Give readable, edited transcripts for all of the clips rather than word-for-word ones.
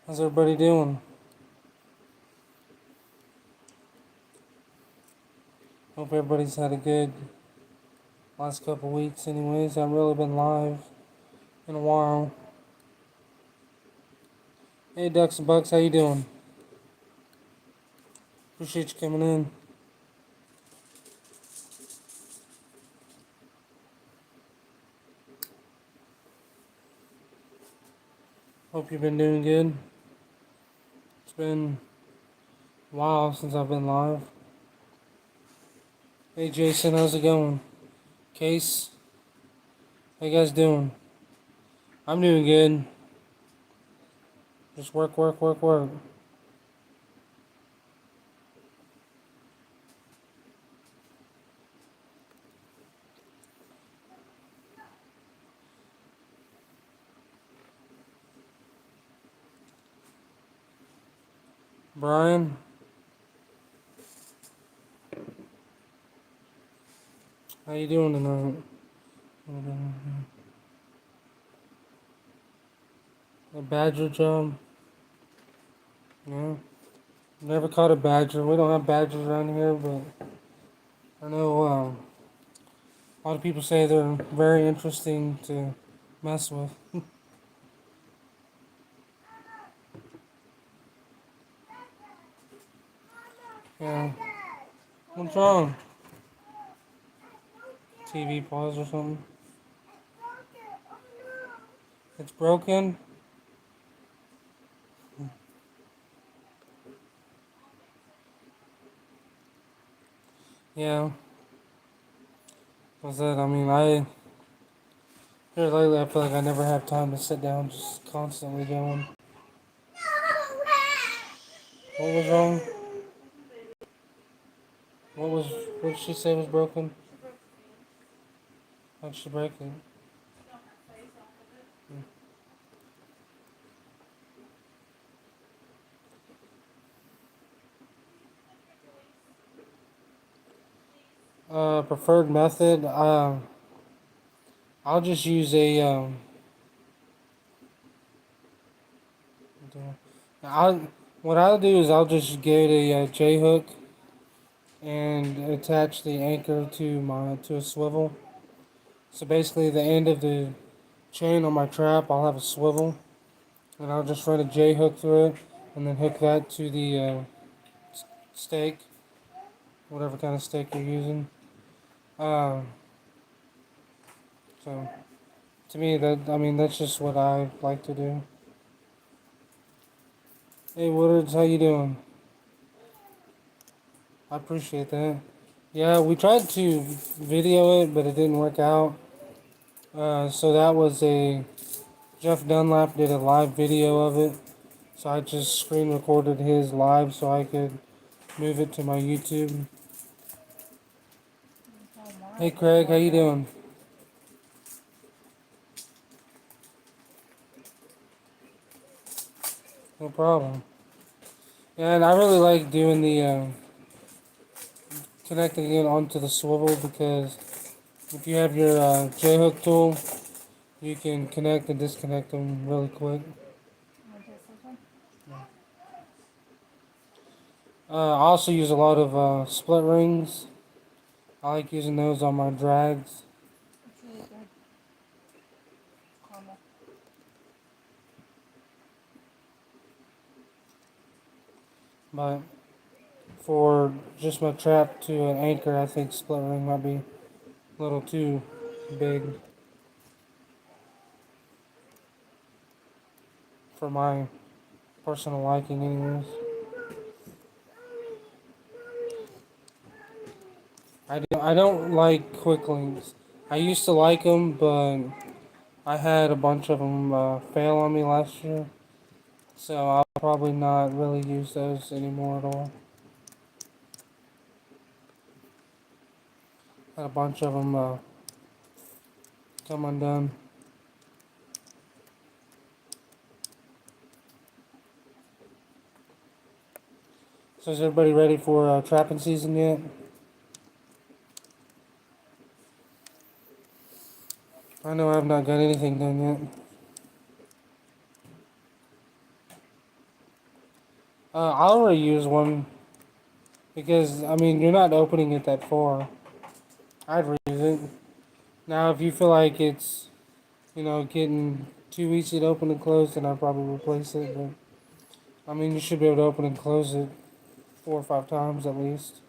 How's everybody doing? Hope everybody's had a good last couple weeks anyways. I haven't really been live in a while. Hey Ducks and Bucks, how you doing? Appreciate you coming in. Hope you've been doing good. It's been a while since I've been live. Hey Jason, how's it going? Case, how you guys doing? I'm doing good. Just work, work, work, work. Brian, how you doing tonight? A badger job? Yeah. Never caught a badger. We don't have badgers around here, but I know a lot of people say they're very interesting to mess with. Yeah. What's wrong? TV pause or something? It's broken? Yeah. What's that? I mean, here lately, I feel like I never have time to sit down, just constantly going. What was wrong? What did she say was broken? How'd she break it? Preferred method? I'll just use I, what I'll do is I'll just get a J hook and attach the anchor to a swivel. So basically, the end of the chain on my trap, I'll have a swivel, and I'll just run a J hook through it, and then hook that to the stake, whatever kind of stake you're using. Um, so to me, that's just what I like to do. Hey Woodards, how you doing? I appreciate that. Yeah, we tried to video it, but it didn't work out. So that was Jeff Dunlap did a live video of it. So I just screen recorded his live so I could move it to my YouTube. Hey Craig, how you doing? No problem. Yeah, and I really like doing the connecting it onto the swivel because if you have your J-hook tool, you can connect and disconnect them really quick. I also use a lot of split rings. I like using those on my drags. But for just my trap to an anchor, I think split ring might be a little too big for my personal liking anyways. I don't like quick links. I used to like them, but I had a bunch of them fail on me last year. So I'll probably not really use those anymore at all. Had a bunch of them come undone. So is everybody ready for trapping season yet? I know I've not got anything done yet. I'll reuse one because I mean you're not opening it that far. I'd reuse it. Now if you feel like it's getting too easy to open and close, then I'd probably replace it. But I mean you should be able to open and close it 4 or 5 times at least.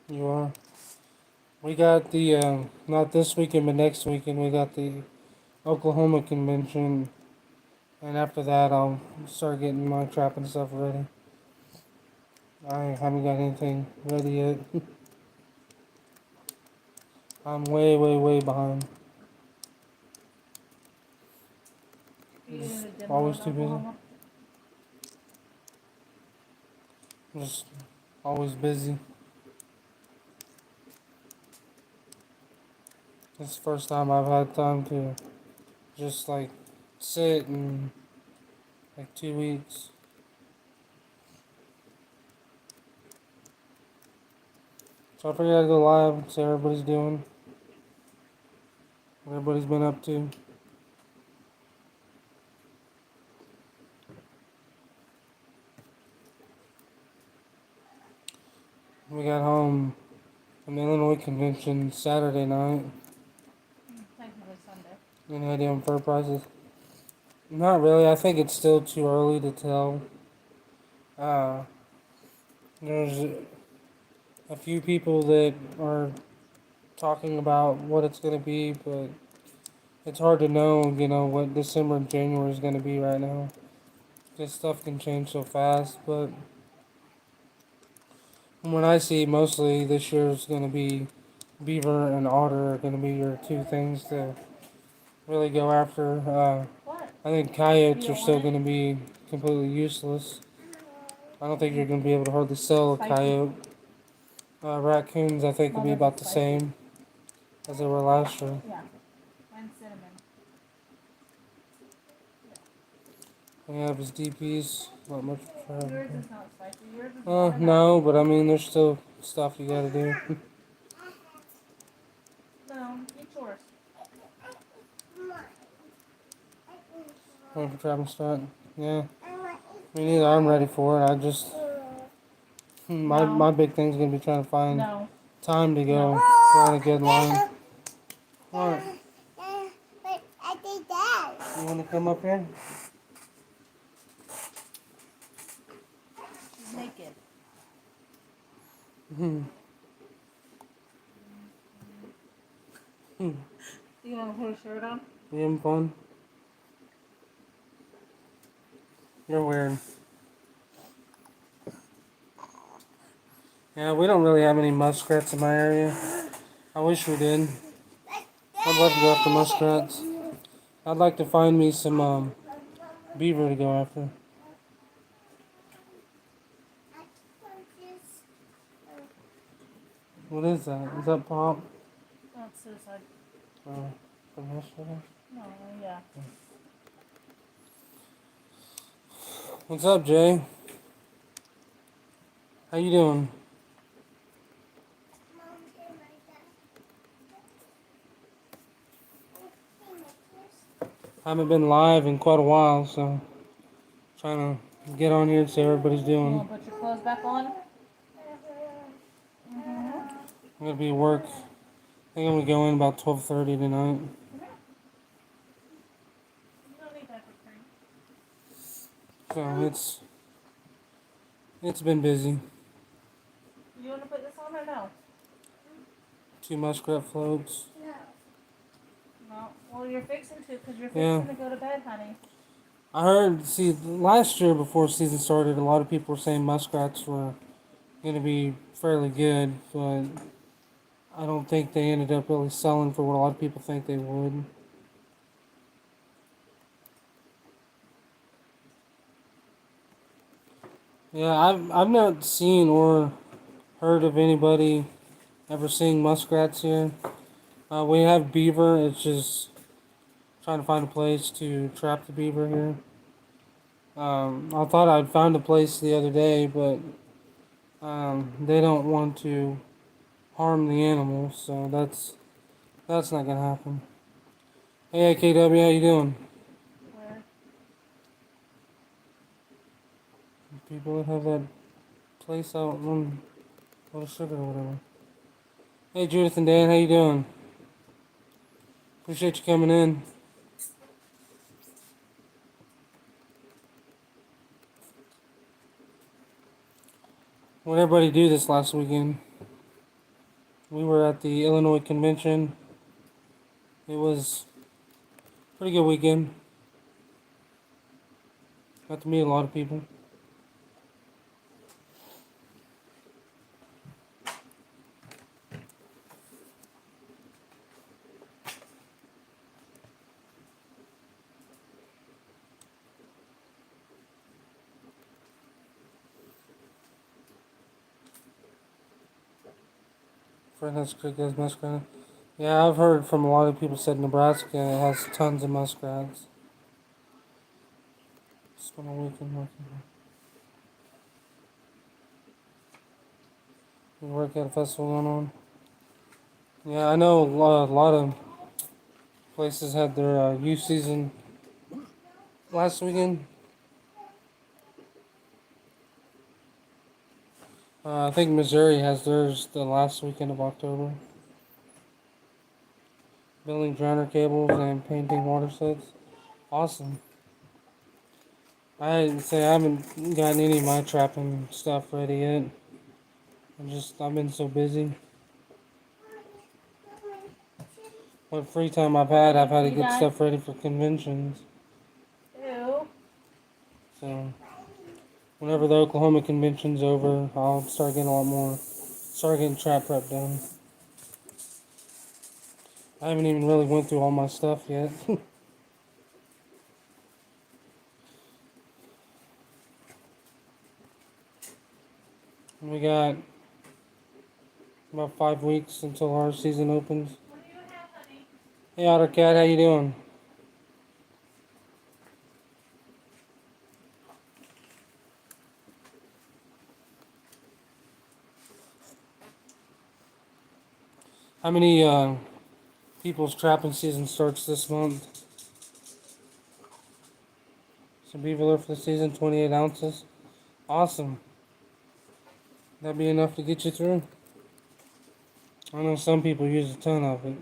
You are. We got the not this weekend but next weekend we got the Oklahoma convention, and after that I'll start getting my trapping stuff ready. I haven't got anything ready yet. I'm way, way, way behind. Just always too busy. Just always busy. This is the first time I've had time to just like sit in like 2 weeks. So I figured I'd go live, see how everybody's doing, what everybody's been up to. We got home from the Illinois convention Saturday night. Technically Sunday. Any idea on fur prices? Not really. I think it's still too early to tell. Uh, there's a few people that are talking about what it's going to be, but it's hard to know, what December and January is going to be right now. This stuff can change so fast, but from what I see, mostly this year is going to be beaver and otter are going to be your two things to really go after. What? I think coyotes are still going to be completely useless. I don't think you're going to be able to hardly sell a coyote. Raccoons, I think, will be about the same as they were last year. Yeah. And cinnamon. We have his DPs. Not much Yours for is not spicy. Yours is no, but I mean, there's still stuff you gotta do. No, eat yours. Waiting for travel start. Yeah. Me neither. I'm ready for it. I just my big thing's gonna be trying to find time to go on a good line. What? You wanna come up here? She's naked. Hmm. You want to put a shirt on? You having fun? You're weird. Yeah, we don't really have any muskrats in my area. I wish we did. I'd love to go after muskrats. I'd like to find me some beaver to go after. What is that? Is that pop? That's suicide. From yesterday? No, yeah. What's up, Jay? How you doing? I haven't been live in quite a while, so trying to get on here and see how everybody's You doing. want to put your clothes back on? I'm gonna be at work. I think I'm gonna go in about 12:30 tonight. You don't need that for cream. So it's been busy. You want to put this on or no? 2 muskrat floats. No. Well, you're fixing to because you're Yeah. fixing to go to bed, honey. I heard. See, last year before season started, a lot of people were saying muskrats were gonna be fairly good, but I don't think they ended up really selling for what a lot of people think they would. Yeah, I've not seen or heard of anybody ever seeing muskrats here. We have beaver. It's just trying to find a place to trap the beaver here. I thought I'd found a place the other day, but they don't want to harm the animals, so that's not gonna happen. Hey, KW, how you doing? Where? People that have that place out on Little Sugar or whatever. Hey, Judith and Dan, how you doing? Appreciate you coming in. What did everybody do this last weekend? We were at the Illinois convention. It was a pretty good weekend. Got to meet a lot of people. Fresno's Creek has muskrat. Yeah, I've heard from a lot of people said Nebraska has tons of muskrats. Spent a weekend working. You work at a festival going on. Yeah, I know a lot of places had their youth season last weekend. I think Missouri has theirs the last weekend of October. Building drowner cables and painting water sets. Awesome. I say I haven't gotten any of my trapping stuff ready yet. I've been so busy. What free time I've had to get stuff ready for conventions. Ew. So whenever the Oklahoma convention's over, I'll start getting trap prep done. I haven't even really went through all my stuff yet. We got about 5 weeks until our season opens. What do you have, honey? Hey Ottercat, how you doing? How many people's trapping season starts this month? So beaver lure for the season, 28 ounces. Awesome. That'd be enough to get you through? I know some people use a ton of it.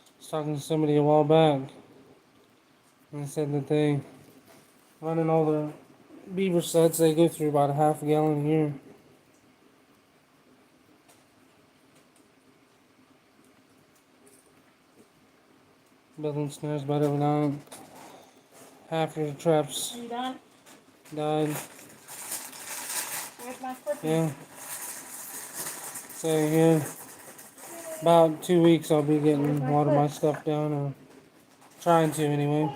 I was talking to somebody a while back, and they said that they running all the beaver sets, they go through about a half a gallon a year. Building snares about every night. Half your traps Are you done? died. Where's my clipping? Yeah. So here, about 2 weeks I'll be getting a lot of my stuff done, or trying to anyway.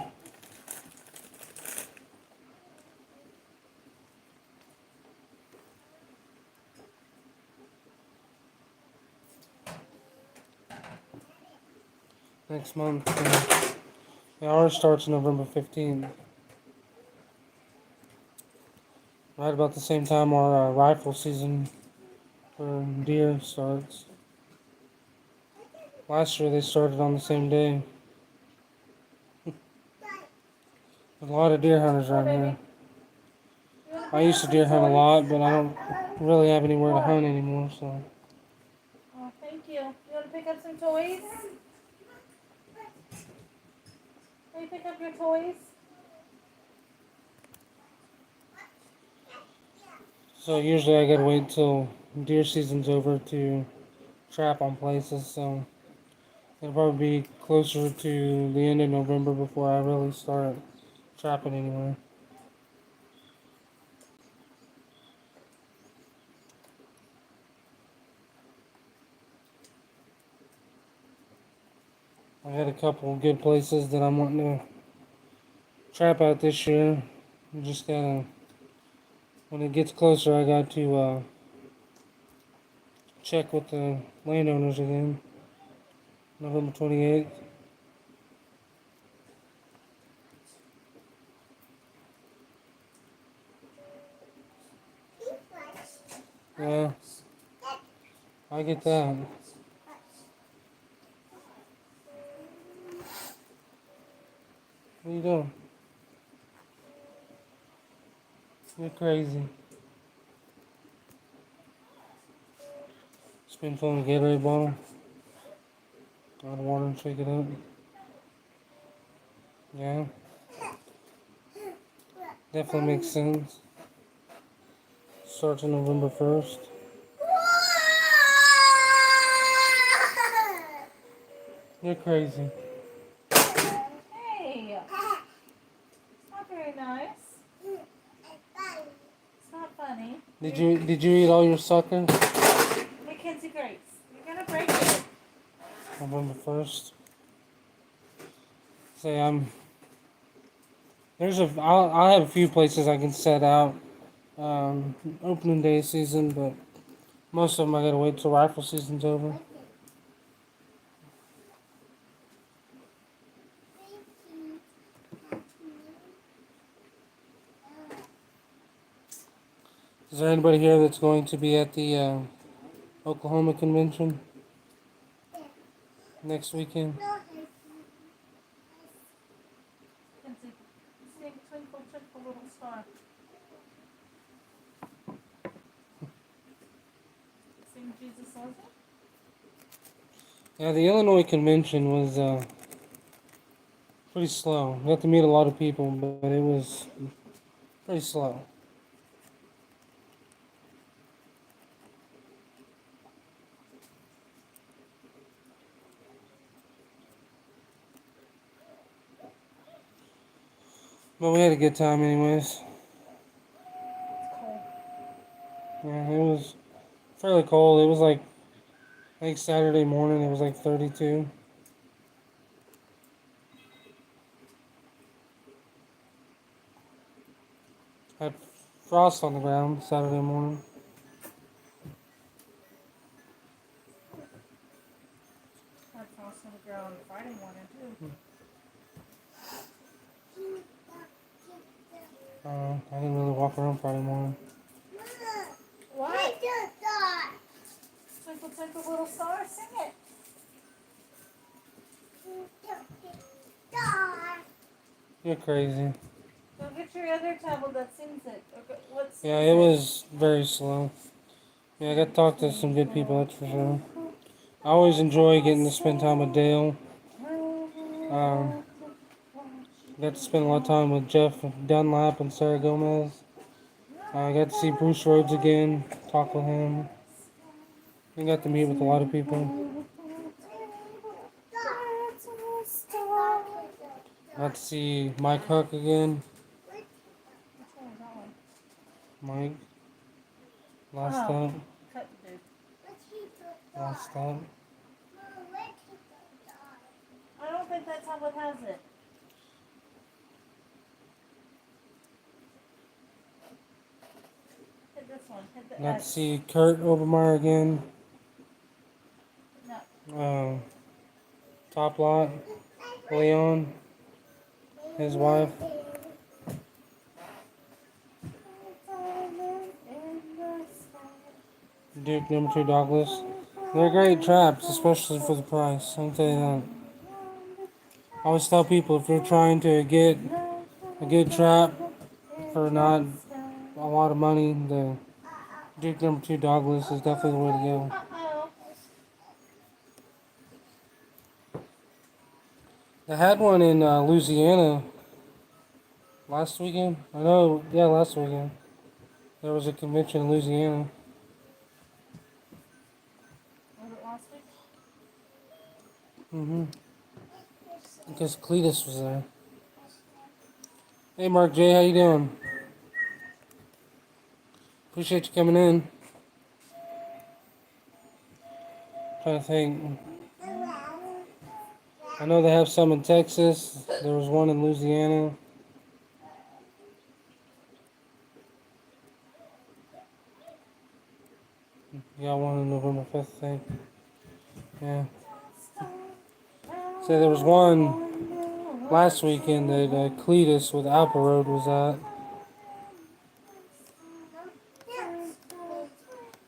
Next month. Yeah, ours starts November 15th. Right about the same time our rifle season for deer starts. Last year they started on the same day. There's a lot of deer hunters around here. I used to deer hunt a lot, but I don't really have anywhere to hunt anymore, so. Oh, thank you. You want to pick up some toys? Will you pick up your toys? So usually I gotta wait till deer season's over to trap on places, so it'll probably be closer to the end of November before I really start trapping anywhere. I had a couple of good places that I'm wanting to trap out this year. Just gotta, when it gets closer, I got to check with the landowners again. November 28th. Yeah, I get that. What are you doing? You're crazy. Spin filling a Gatorade bottle. Add water and shake it up. Yeah, definitely makes sense. Starts on November 1st. You're crazy. Hey, it's not very nice. It's not funny. Did you eat all your sucker? Mackenzie Grace, you're gonna break it. November 1st. Say I have a few places I can set out. Opening day season, but most of them I gotta wait till rifle season's over. Is there anybody here that's going to be at the Oklahoma convention next weekend? Mackenzie, sing Twinkle Twinkle Little Star. Sing Jesus Loves Me. Yeah, the Illinois convention was pretty slow. Got to meet a lot of people, but it was pretty slow. But we had a good time anyways. It's cold. Yeah, it was fairly cold. It was like, I think Saturday morning it was like 32. Had frost on the ground Saturday morning. Had frost on the ground Friday morning too. I didn't really walk around Friday morning. What? Twinkle Twinkle Little Star, sing it. You're crazy. Go get your other tablet that sings it. What sings Yeah, it was very slow. Yeah, I got to talk to some good people, that's for sure. I always enjoy getting to spend time with Dale. Got to spend a lot of time with Jeff Dunlap and Sarah Gomez. I got to see Bruce Rhodes again, talk with him. I got to meet with a lot of people. Got to see Mike Huck again. Which one was that one? Mike. Last Oh. up. Cut the dude. Last up. I don't think that tablet has it. Hit this one. Hit the Got to X. see Kurt Obermeyer again. No. Top Lot. Leon. His wife. Duke number 2 Douglas. They're great traps, especially for the price. I can tell you that. I always tell people if you're trying to get a good trap for not a lot of money, the Duke number 2 Douglas is definitely the way to go. Uh-oh. They had one in Louisiana last weekend. I know, yeah, last weekend. There was a convention in Louisiana. Was it last week? Because Cletus was there. Hey, Mark J, how you doing? Appreciate you coming in. Trying to think. I know they have some in Texas. There was one in Louisiana. You got one on November 5th, I think. Yeah. So there was one last weekend that Cletus with Alpa Road was at.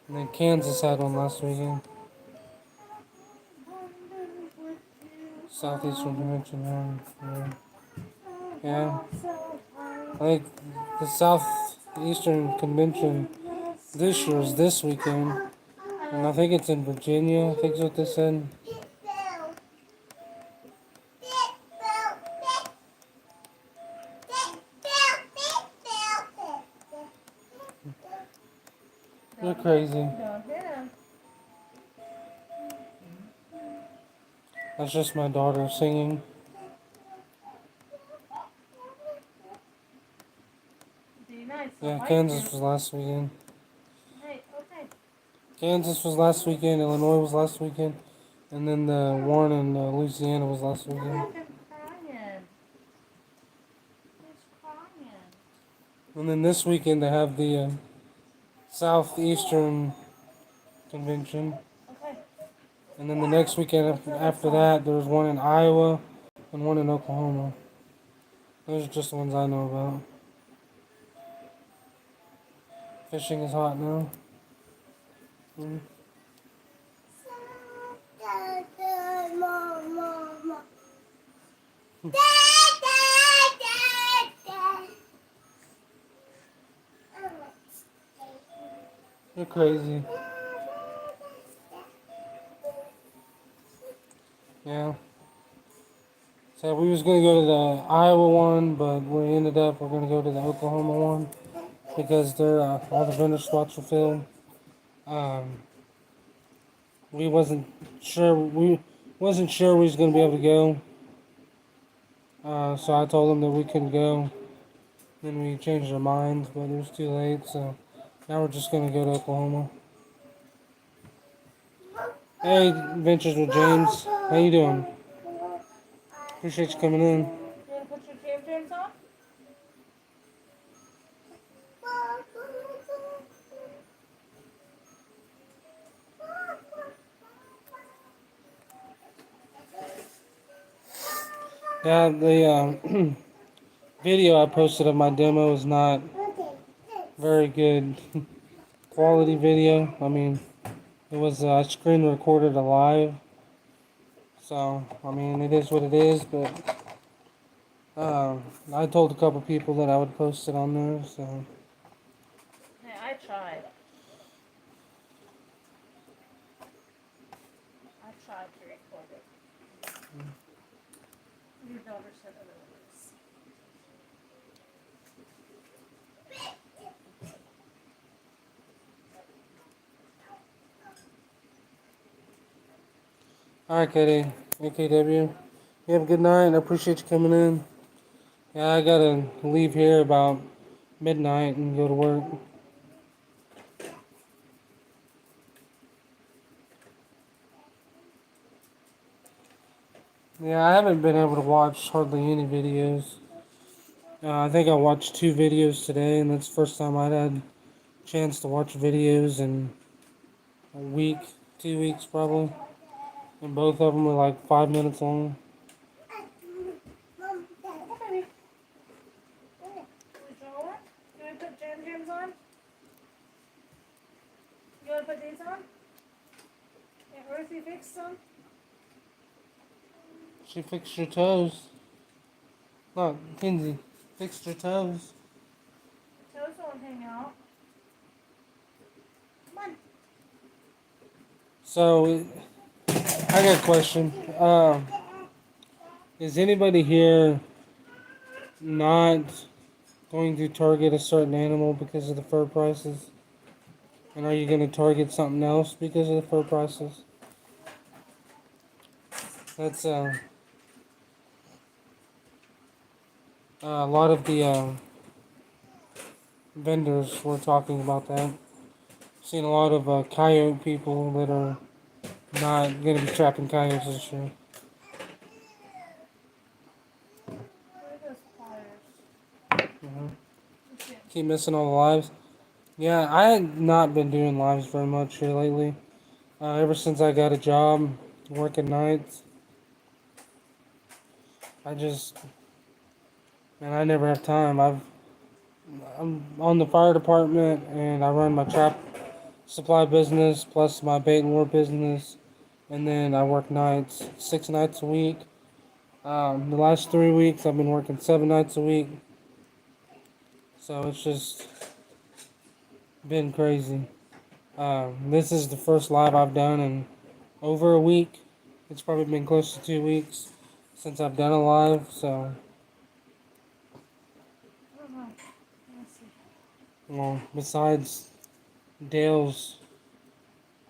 And then Kansas had one last weekend. Southeastern Convention. Yeah. I think the Southeastern Convention this year is this weekend. And I think it's in Virginia. I think is what they said. You're crazy. Don't hit him. That's just my daughter singing. Be nice. Yeah, Kansas was last weekend. Hey, okay. Kansas was last weekend. Illinois was last weekend. And then the one in Louisiana was last Look weekend. at him crying. He's crying. And then this weekend they have the Southeastern Convention. Okay. And then the next weekend after that, there's one in Iowa and one in Oklahoma. Those are just the ones I know about. Fishing is hot now. Mm. You're crazy. Yeah. So we was gonna go to the Iowa one, but we ended up we're gonna go to the Oklahoma one because they're all the vendor spots were filled. We wasn't sure we was gonna be able to go. So I told them that we couldn't go. Then we changed our minds, but it was too late. So now we're just gonna go to Oklahoma. Hey, Adventures with James. How you doing? Appreciate you coming in. You want to put your Jam Jams on? Yeah, the video I posted of my demo is not very good quality video. I mean, it was screen recorded live. So, I mean, it is what it is, but I told a couple people that I would post it on there, so. Hey, I tried. I tried to record it. Your daughter said otherwise. Alright, Katie. AKW. You have a good night. I appreciate you coming in. Yeah, I gotta leave here about midnight and go to work. Yeah, I haven't been able to watch hardly any videos. I think I watched 2 videos today, and that's the first time I'd had a chance to watch videos in a week, 2 weeks probably. And both of them were like 5 minutes long. Okay. Is your one? You want to put Jam Jams on? You want to put these on? Yeah, Ruthie fixed some. She fixed your toes. Look, Kinsey, fixed your toes. Toes won't hang out. Come on. So, I got a question. Is anybody here not going to target a certain animal because of the fur prices? And are you going to target something else because of the fur prices? That's a lot of the vendors were talking about that. Seen a lot of coyote people that are not going to be trapping coyotes this year. Where are those pliers? Mhm. Let's see. Keep missing all the lives. Yeah, I had not been doing lives very much here lately. Ever since I got a job working nights, I just, man, I never have time. I'm on the fire department and I run my trap supply business plus my bait and lure business, and then I work nights, 6 nights a week. The last 3 weeks I've been working 7 nights a week, so it's just been crazy. This is the first live I've done in over a week. It's probably been close to 2 weeks since I've done a live, so, I don't know. Let's see. well, besides Dale's,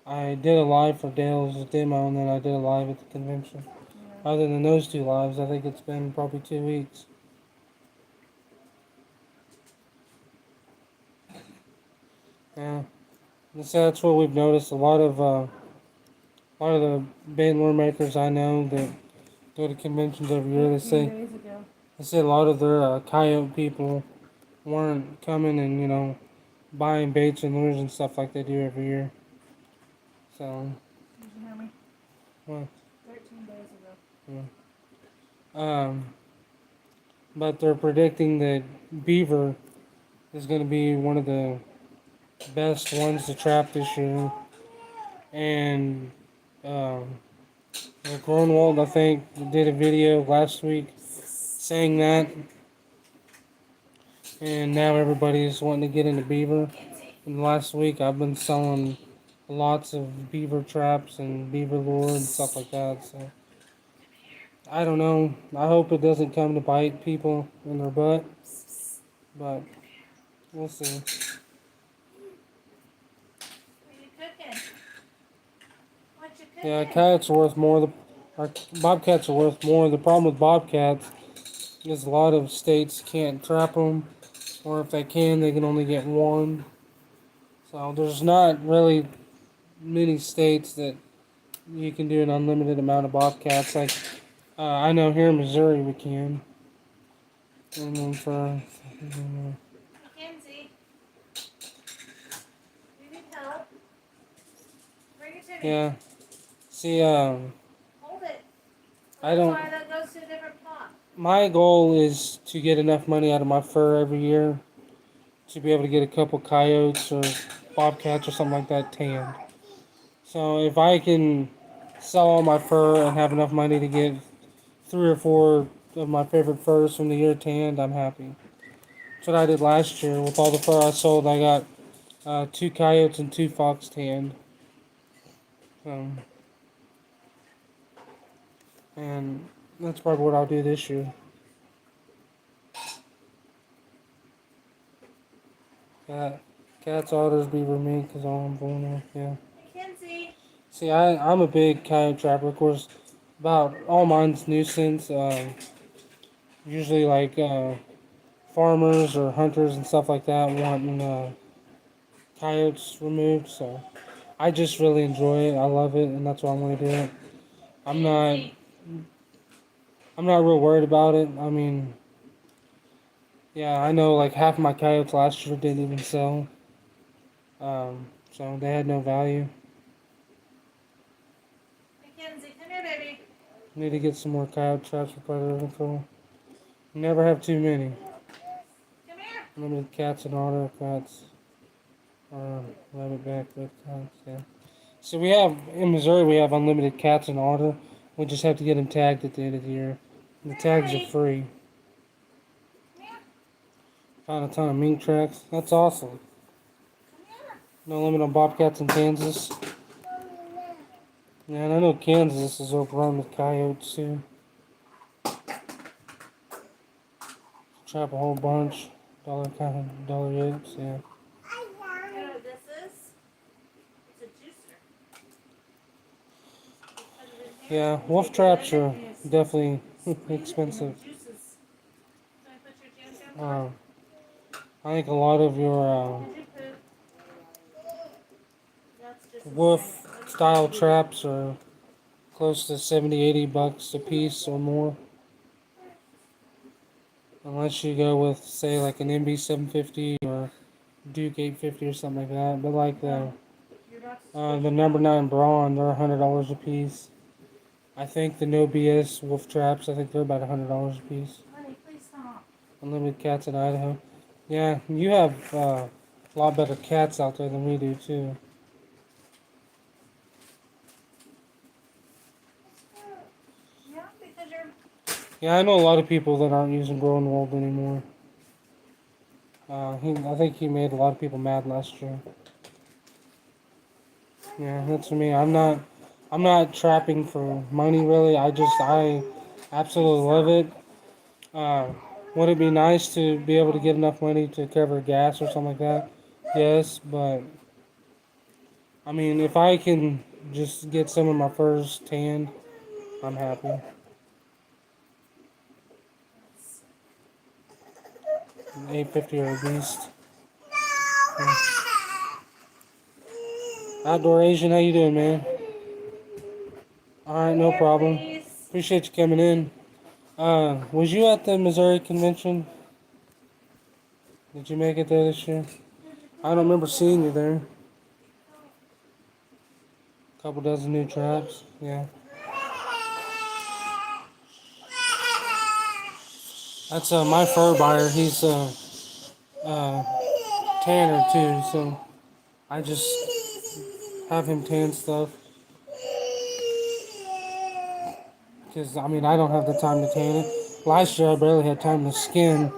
I did a live for Dale's demo and then I did a live at the convention. Yeah. Other than those two lives, I think it's been probably 2 weeks. Yeah, so that's what we've noticed. A lot of the bait and lure makers I know that go to conventions every year, 15 days ago. they say a lot of their coyote people weren't coming and buying baits and lures and stuff like they do every year. So, Did you hear me? well, 13 days ago. um, but they're predicting that beaver is going to be one of the best ones to trap this year, and um, Grunwald, I think, did a video last week saying that, and now everybody's wanting to get into beaver. And last week, I've been selling lots of beaver traps and beaver lure and stuff like that. So I don't know. I hope it doesn't come to bite people in their butt, but we'll see. What are you cooking? What you cooking? Yeah, coyotes are worth more. Bobcats are worth more. The problem with bobcats is a lot of states can't trap them, or if they can only get one. So there's not really many states that you can do an unlimited amount of bobcats. Like I know here in Missouri we can. And then for Mackenzie, you need help? Bring it to me. yeah, see, Hold it. I don't. Why that goes to a different pot. My goal is to get enough money out of my fur every year to be able to get a couple coyotes or bobcats or something like that tanned. So if I can sell all my fur and have enough money to get 3 or 4 of my favorite furs from the year tanned, I'm happy. That's what I did last year. With all the fur I sold, I got 2 coyotes and 2 fox tanned. And that's probably what I'll do this year. Cat, cats, otters, beaver, mink is all I'm going with. Yeah. Mackenzie. See, I'm a big coyote trapper. Of course, about all mine's nuisance. Usually like farmers or hunters and stuff like that wanting coyotes removed. So I just really enjoy it. I love it, and that's why I'm gonna do it. I'm not Mackenzie. I'm not real worried about it. I mean, yeah, I know like half of my coyotes last year didn't even sell. So they had no value. Mackenzie, come here, baby. Need to get some more coyote traps for predator control. Never have too many. Come here. Limited cats and otter cats. Rabbit cats, yeah. So we have, in Missouri, we have unlimited cats and otter. We just have to get them tagged at the end of the year. And the tags are free. Come here. Found a ton of mink tracks. That's awesome. Come here. No limit on bobcats in Kansas. Yeah, and I know Kansas is overrun with coyotes too. Trap a whole bunch. Dollar yolks, yeah. You know what this is? It's a juicer. You put it in here. Yeah, wolf traps are Yes. definitely Squeeze it and it expensive. juices. Can I put your jam jam on? I think a lot of your Did you poop? That's just a wolf snack. style traps are close to 70, $80 a piece or more. Unless you go with, say, like an MB750 or Duke 850 or something like that. But like You're about to the switch number out. 9 Brawn, they're $100 a piece. I think the no BS wolf traps, I think they're about $100 a piece. Honey, please stop. Unlimited cats in Idaho. Yeah, you have a lot better cats out there than we do too. Yeah, because you're. Yeah, I know a lot of people that aren't using Groenwald anymore. I think he made a lot of people mad last year. Yeah, that's me. I'm not trapping for money really. I absolutely love it. Uh, would it be nice to be able to get enough money to cover gas or something like that? Yes, but I mean, if I can just get some of my furs tanned, I'm happy. 850 or a beast. Yeah. Outdoor Asian, how you doing, man? All right, no problem. Please. Appreciate you coming in. Was you at the Missouri convention? Did you make it there this year? I don't remember seeing you there. Couple dozen new traps. Yeah. That's my fur buyer. He's uh, tanner too, so I just have him tan stuff. Because I mean, I don't have the time to tan it. Last year, I barely had time to skin.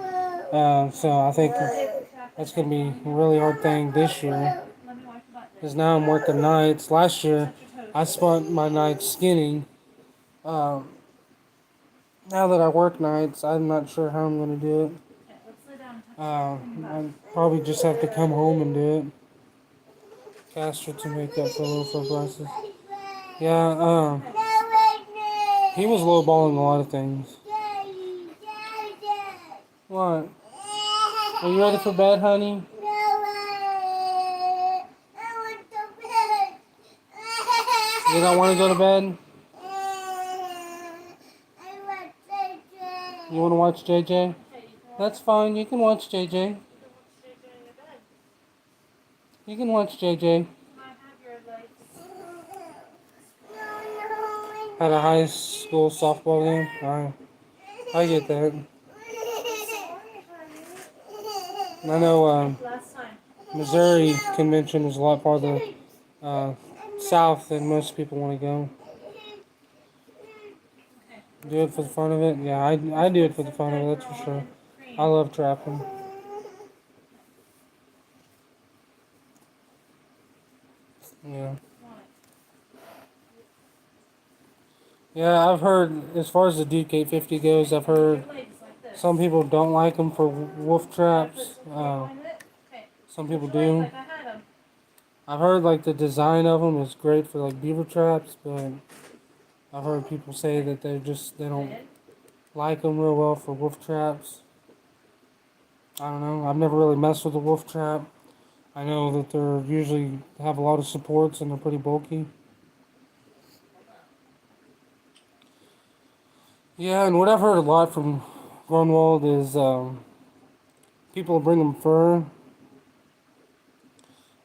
So I think that's gonna be a really hard thing this year. Let me wipe the butt. Because now I'm working nights. Last year, I spent my nights skinning. Um, Now that I work nights, I'm not sure how I'm gonna do it. Okay, let's lay down and touch I probably just have to come home and do it. Caster to make up for low for prices. Yeah, he was lowballing a lot of things. What? Are you ready for bed, honey? You don't want to go to bed? You want to watch JJ? That's fine. You can watch JJ. You can watch JJ. At a high school softball game. I get that. I know Missouri convention is a lot farther south than most people want to go. Do it for the fun of it? Yeah, I do it for the fun of it, that's for sure. I love trapping. Yeah. Yeah, I've heard, as far as the Duke 850 goes, I've heard some people don't like them for wolf traps. Some people do. I've heard like the design of them is great for like beaver traps, but I've heard people say that they don't like them real well for wolf traps. I don't know. I've never really messed with a wolf trap. I know that they're usually have a lot of supports and they're pretty bulky. Yeah, and what I've heard a lot from Grunwald is people bring them fur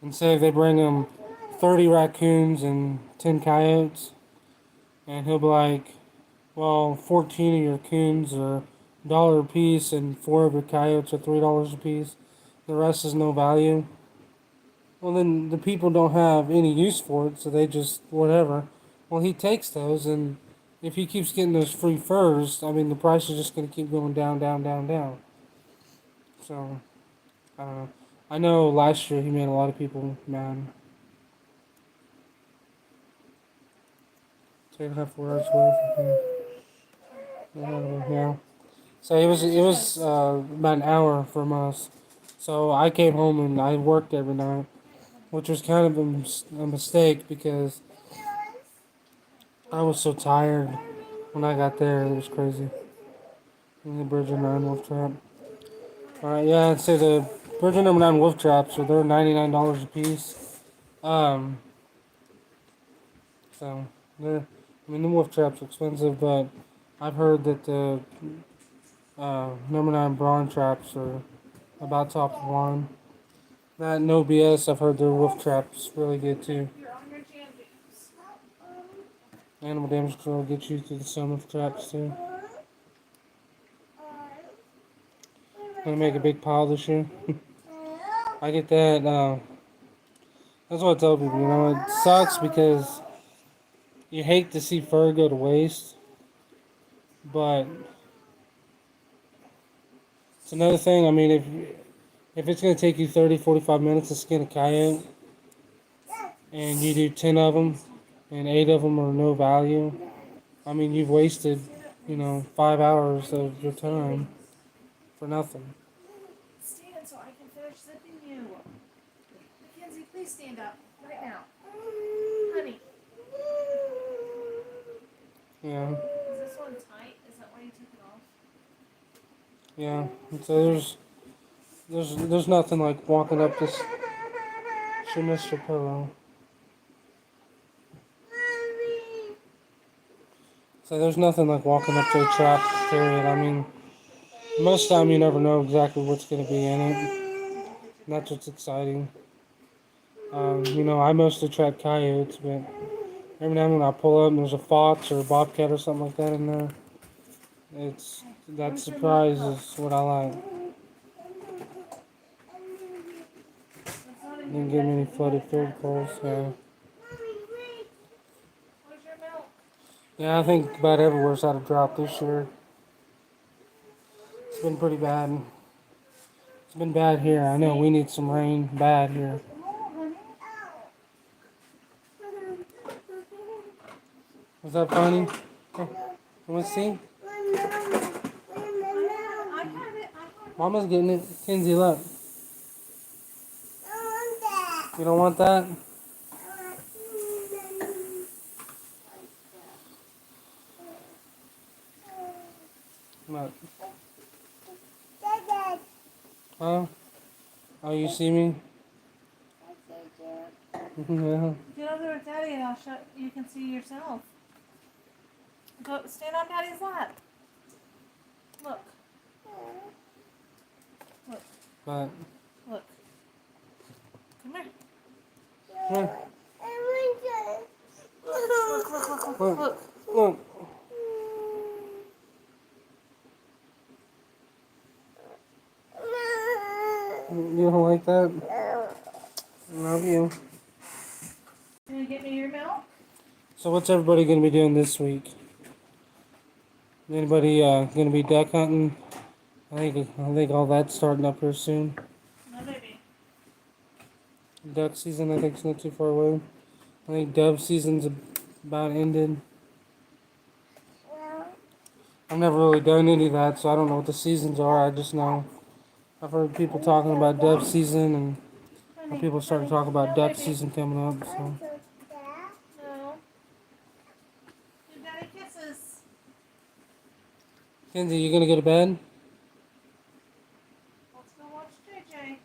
and say if they bring him 30 raccoons and 10 coyotes, and he'll be like, well, 14 of your coons are $1 a piece, and 4 of your coyotes are $3 a piece. The rest is no value. Well, then the people don't have any use for it, so they just whatever. Well, he takes those, and if he keeps getting those free furs, I mean, the price is just going to keep going down, down, down, down. So, I don't know. I know last year he made a lot of people mad. 3.5 hours away from here. Yeah. So it was about an hour from us. So I came home and I worked every night, which was kind of a mistake because I was so tired when I got there. It was crazy. In the Virgin 9 Wolf Trap. Alright, yeah, I'd say the Virgin number 9 Wolf Traps, so they're $99 a piece. Um, so, I mean, the Wolf Traps are expensive, but I've heard that the number 9 Brawn Traps are about top of the line. That no BS. I've heard their wolf trap's really good too. You're on your jam jams. Animal Damage Control gets you through the summer traps too. Gonna make a big pile this year. I get that. That's what I tell people. You know, it sucks because you hate to see fur go to waste, but it's another thing. I mean, if it's gonna take you 30, 45 minutes to skin a coyote, and you do 10 of them, and 8 of them are no value, I mean, you've wasted, 5 hours of your time for nothing. Stand so I can finish zipping you. Mackenzie, please stand up right now. Honey. Yeah, Is this one tight? Is that why you took it off? yeah. And so there's nothing like walking up this. She missed her pillow. So there's nothing like walking up to a trap, period. I mean, most of the time you never know exactly what's going to be in it. And that's what's exciting. I mostly trap coyotes, but every now and then I pull up and there's a fox or a bobcat or something like that in there. That surprise is what I like. Didn't get many flooded field calls. Where's your milk? Yeah, I think about everywhere's had a drought this year. It's been pretty bad. It's been bad here. I know we need some rain bad here. Was that funny? Hey, you want to see? I have it. Mama's getting it. Kenzie, look. You don't want that? Look. Huh? Oh, you see me? Yeah. Get over with Daddy and you can see yourself. Go stand on Daddy's lap. Look. Look. But, Look. Come here. come here. Look. Look. You don't like that? Love you. You gonna get me your milk? So what's everybody going to be doing this week? Anybody going to be duck hunting? I think all that's starting up here soon. No, baby. Duck season I think is not too far away. I think dove season's about ended. I've never really done any of that, so I don't know what the seasons are. I just know I've heard people talking about dove season and Honey, people starting to talk about no, duck baby. season coming up. So No. Give Daddy kisses. Kenzie, you gonna go to bed? Let's go watch JJ.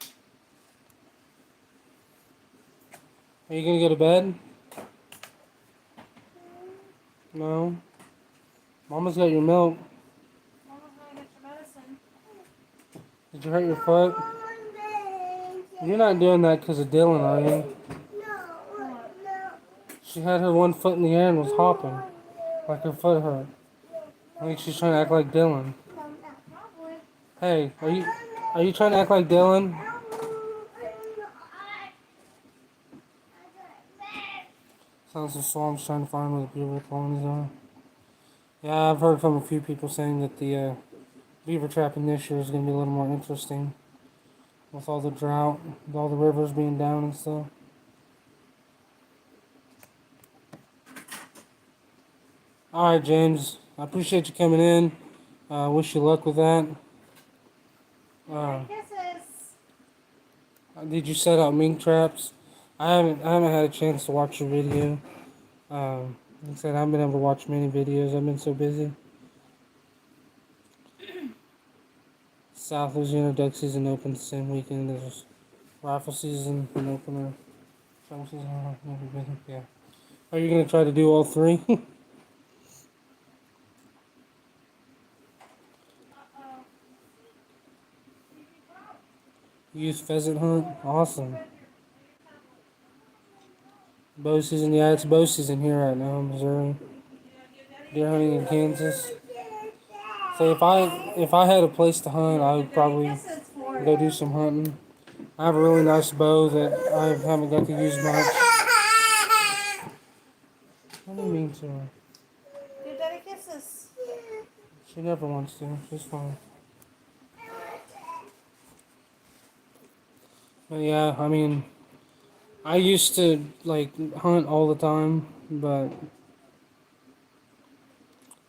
Are you gonna go to bed? No. Mama's got your milk. Mama's gonna get your medicine. Did you hurt your foot? You're not doing that because of Dylan, are you? What? She had her one foot in the air and was hopping, like her foot hurt. I think she's trying to act like Dylan. Probably. Hey, are you trying to act like Dylan? Sounds like Swarm's trying to find where the beaver colonies are. Yeah, I've heard from a few people saying that the beaver trapping this year is going to be a little more interesting. With all the drought, with all the rivers being down and stuff. Alright, James. I appreciate you coming in. Wish you luck with that. Kisses. Did you set out mink traps? I haven't had a chance to watch your video. Like I said, I haven't been able to watch many videos. I've been so busy. South Louisiana duck season opens the same weekend as rifle season and opener. Summer season, yeah. Are you gonna try to do all three? Youth pheasant hunt. Awesome. Bow season. Yeah, it's bow season here right now in Missouri. Deer hunting in Kansas. So if I had a place to hunt, I would probably go do some hunting. I have a really nice bow that I haven't got to use much. What do you mean to her? Give Daddy kisses. She never wants to. She's fine. But yeah, I mean, I used to like hunt all the time, but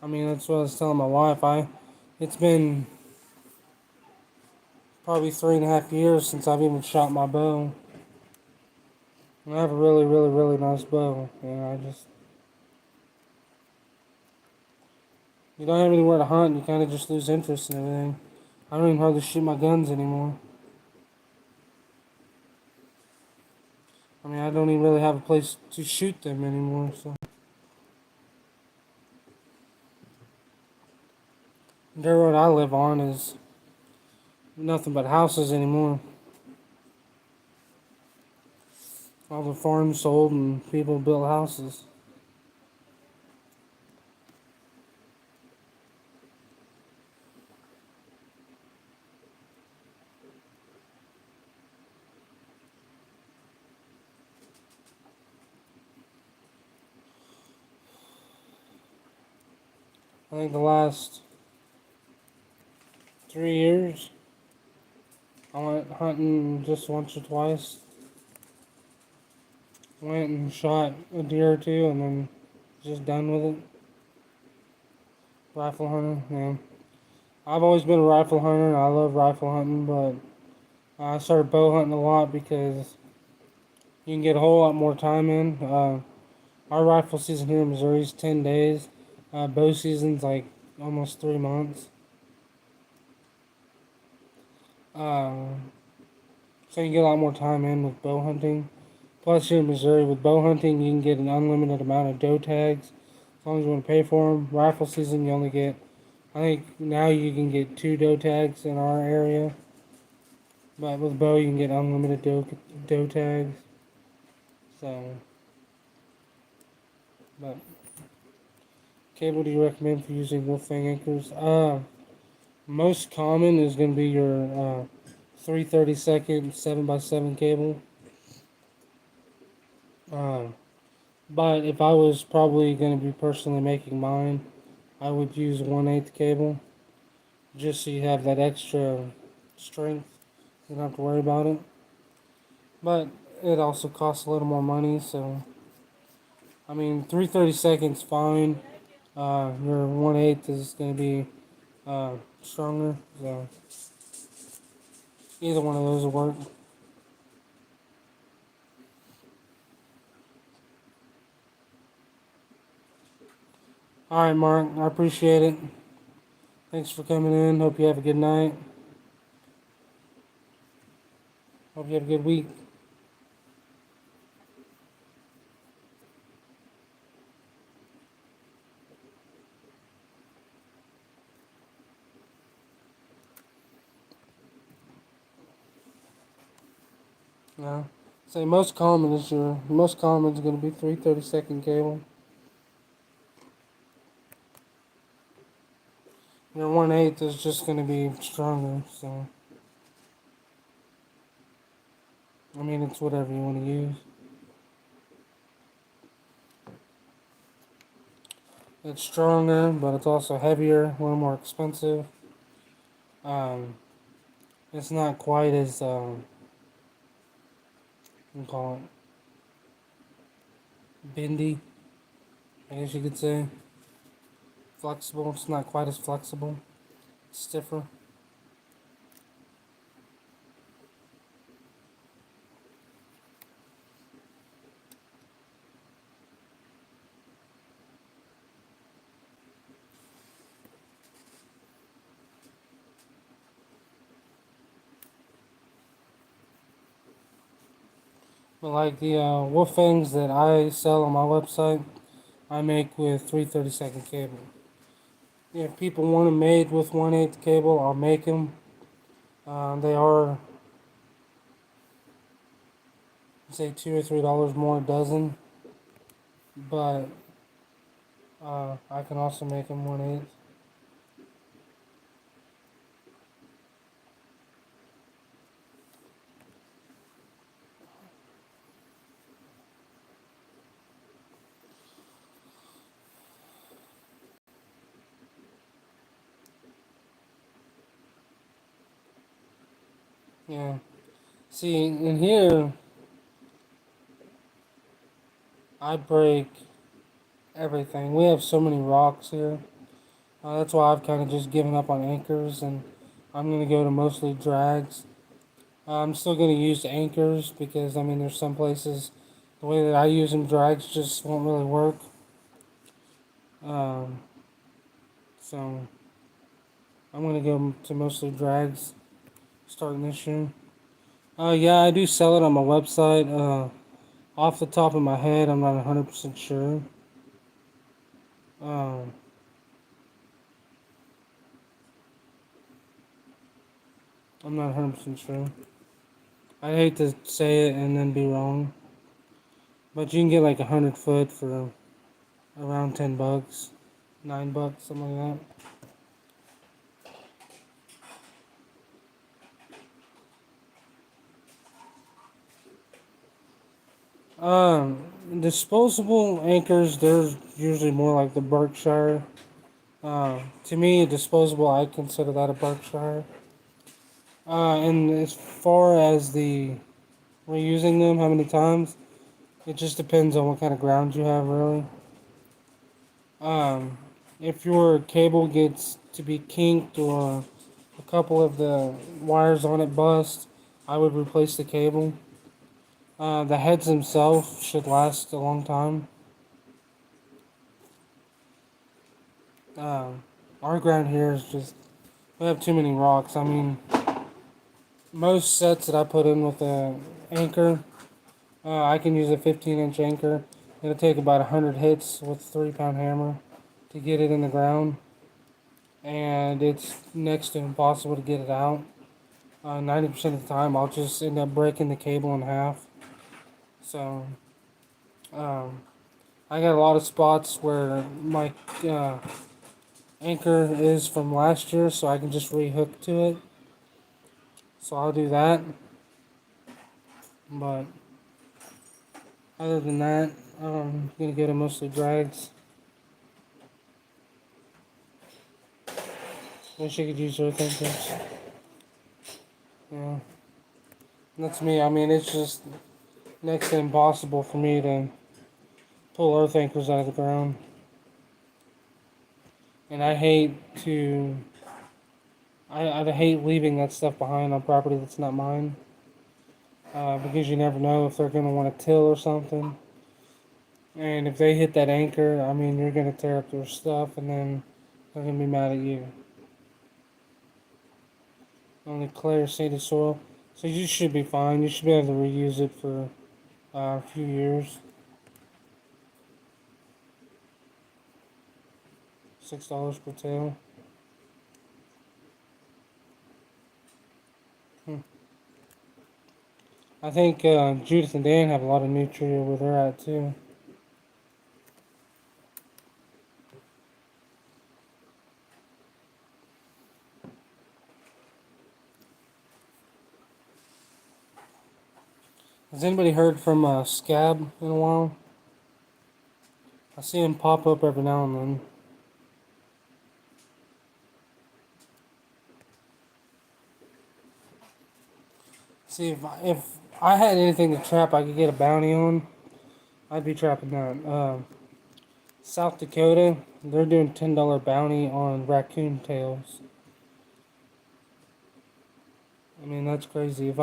I mean that's what I was telling my wife. It's been probably 3.5 years since I've even shot my bow. And I have a really, really, really nice bow, and I just you don't have anywhere to hunt. You kind of just lose interest in everything. I don't even hardly shoot my guns anymore. I mean, I don't even really have a place to shoot them anymore. So, the road I live on is nothing but houses anymore. All the farms sold and people built houses. I think the last 3 years, I went hunting just once or twice. Went and shot a deer or two, and then just done with it. Rifle hunting, yeah. I've always been a rifle hunter. I love rifle hunting, but I started bow hunting a lot because you can get a whole lot more time in. Our rifle season here in Missouri is 10 days. Bow season's like almost 3 months. Uh, so you get a lot more time in with bow hunting. Plus, here in Missouri, with bow hunting, you can get an unlimited amount of doe tags as long as you want to pay for them. Rifle season, you only get, I think now you can get 2 doe tags in our area. But with bow, you can get unlimited doe tags. So, but cable do you recommend for using Wolfang anchors? Most common is going to be your 3/32 7x7 cable. Uh, but if I was probably going to be personally making mine, I would use 1/8 cable, just so you have that extra strength. You don't have to worry about it. But it also costs a little more money, so I mean 3/32 fine. Your 1/8 is going to be stronger, so either one of those will work. Alright, Mark, I appreciate it. Thanks for coming in. Hope you have a good night. Hope you have a good week. Yeah. Say most common is going to be 3/32 cable. Your 1/8 is just going to be stronger. So I mean it's whatever you want to use. It's stronger, but it's also heavier, a little more expensive. Um, it's not quite as what do you call it, bendy, I guess you could say. Flexible. It's not quite as flexible. It's stiffer. But like the wolf fangs that I sell on my website, I make with 3/32 cable. If people want them made with 1/8 cable, I'll make them. They are say $2 or $3 more a dozen, but I can also make them 1/8. Yeah. See, in here, I break everything. We have so many rocks here. That's why I've kind of just given up on anchors, and I'm going to go to mostly drags. I'm still going to use anchors because, I mean, there's some places the way that I use them, drags just won't really work. Um, so I'm going to go to mostly drags starting this year. Yeah, I do sell it on my website. Off the top of my head, I'm not 100% sure. Um, I'm not 100% sure. I'd hate to say it and then be wrong. But you can get like 100 foot for around $10, $9, something like that. Disposable anchors, they're usually more like the Berkshire. To me, disposable, I consider that a Berkshire. And as far as the reusing them, how many times, it just depends on what kind of ground you have, really. Um, if your cable gets to be kinked or a couple of the wires on it bust, I would replace the cable. The heads themselves should last a long time. Um, our ground here is just, we have too many rocks. I mean, most sets that I put in with the anchor, I can use a 15-inch anchor. It'll take about 100 hits with a 3-pound hammer to get it in the ground, and it's next to impossible to get it out. 90% of the time, I'll just end up breaking the cable in half. So, um, I got a lot of spots where my uh, anchor is from last year, so I can just rehook to it. So I'll do that. But other than that, I'm gonna go to mostly drags. Wish I could use earth anchors. Yeah, that's me. I mean, it's just next to impossible for me to pull earth anchors out of the ground. And I hate to. I hate leaving that stuff behind on property that's not mine. Because you never know if they're gonna want to till or something. And if they hit that anchor, I mean, you're gonna tear up their stuff, and then they're gonna be mad at you. Only clay or sandy soil, so you should be fine. You should be able to reuse it for a few years. $6 per tail. I think Judith and Dan have a lot of nutria where they're at too. Has anybody heard from Scab in a while? I see him pop up every now and then. See, if I had anything to trap I could get a bounty on, I'd be trapping that. South Dakota, they're doing $10 bounty on raccoon tails. I mean, that's crazy. If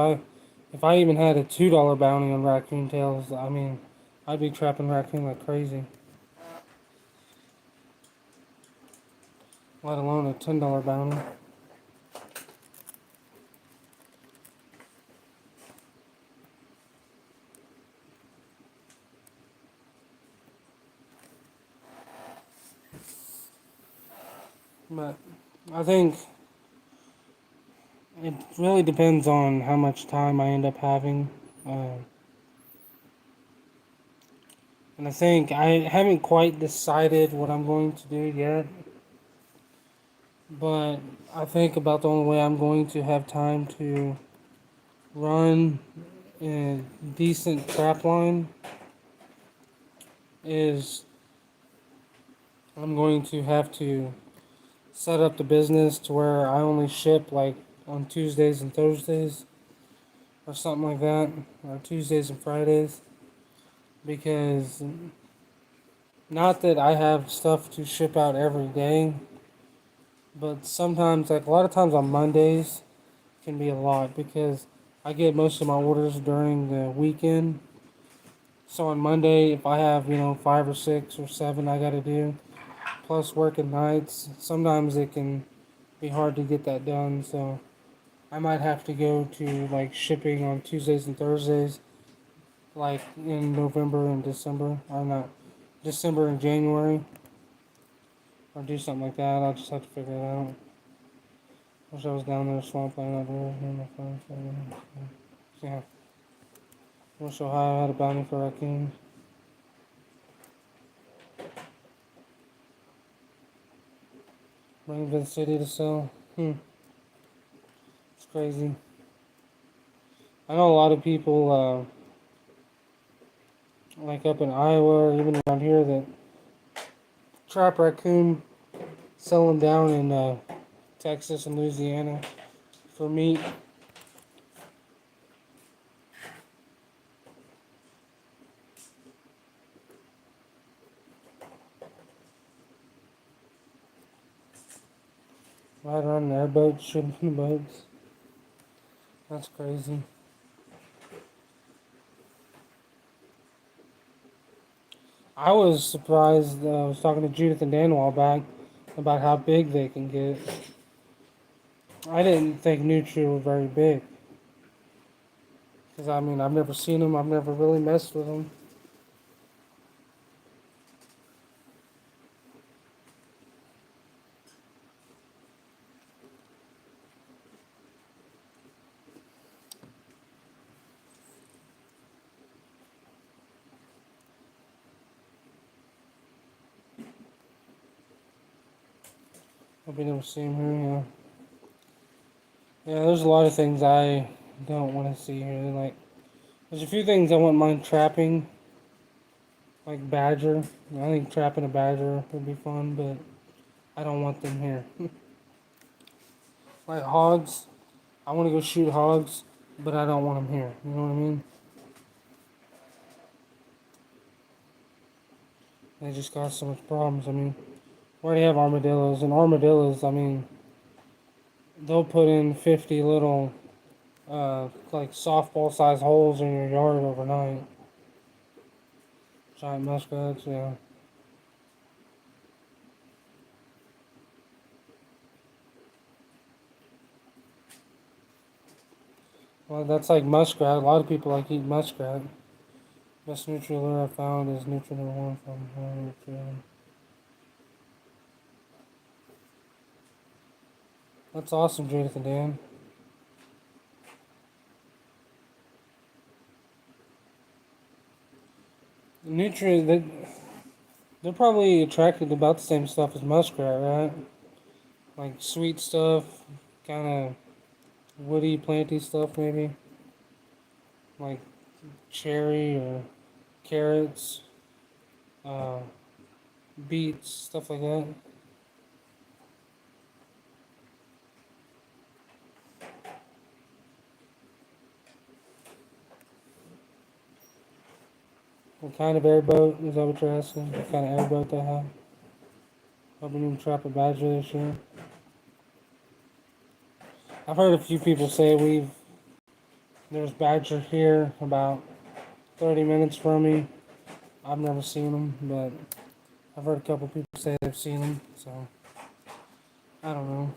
I even had a $2 bounty on raccoon tails, I mean, I'd be trapping raccoon like crazy. Let alone a $10 bounty. But I think it really depends on how much time I end up having. And I think I haven't quite decided what I'm going to do yet, but I think about the only way I'm going to have time to run a decent trap line is I'm going to have to set up the business to where I only ship like on Tuesdays and Thursdays or something like that, or Tuesdays and Fridays, because not that I have stuff to ship out every day, but sometimes, like a lot of times on Mondays, can be a lot because I get most of my orders during the weekend. So on Monday, if I have, 5 or 6 or 7 I gotta do, plus working nights, sometimes it can be hard to get that done. So I might have to go to like shipping on Tuesdays and Thursdays, like in November and December. Or not December and January, or do something like that. I'll just have to figure it out. Wish I was down there swampland out there. My phone. Yeah. Wish Ohio had a bounty for raccoons. Bring to the city to sell. It's crazy. I know a lot of people, like up in Iowa or even around here, that trap raccoon, sell them down in Texas and Louisiana for meat. Right around their boats, shipping the boats. That's crazy. I was surprised. I was talking to Judith and Dan a while back about how big they can get. I didn't think nutria were very big. Because, I mean, I've never seen them. I've never really messed with them. Hope you never see them here, yeah. Yeah, there's a lot of things I don't want to see here. Like, there's a few things I wouldn't mind trapping, like badger. I think trapping a badger would be fun, but I don't want them here. Like hogs, I want to go shoot hogs, but I don't want them here. You know what I mean? They just cause so much problems. I mean, we already have armadillos, and armadillos, I mean, they'll put in 50 little, like softball sized holes in your yard overnight. Giant muskrats, yeah. Well, that's like muskrat. A lot of people like eat muskrat. Best nutrient lure I found is nutrient number one from Nutria. That's awesome, Judith and Dan. Nutria, they're probably attracted to about the same stuff as muskrat, right? Like sweet stuff, kind of woody, planty stuff, maybe. Like cherry or carrots, uh, beets, stuff like that. What kind of airboat? Is that what you're asking? What kind of airboat they have? Hoping you can trap a badger this year. I've heard a few people say there's badger here about 30 minutes from me. I've never seen them, but I've heard a couple people say they've seen them, so I don't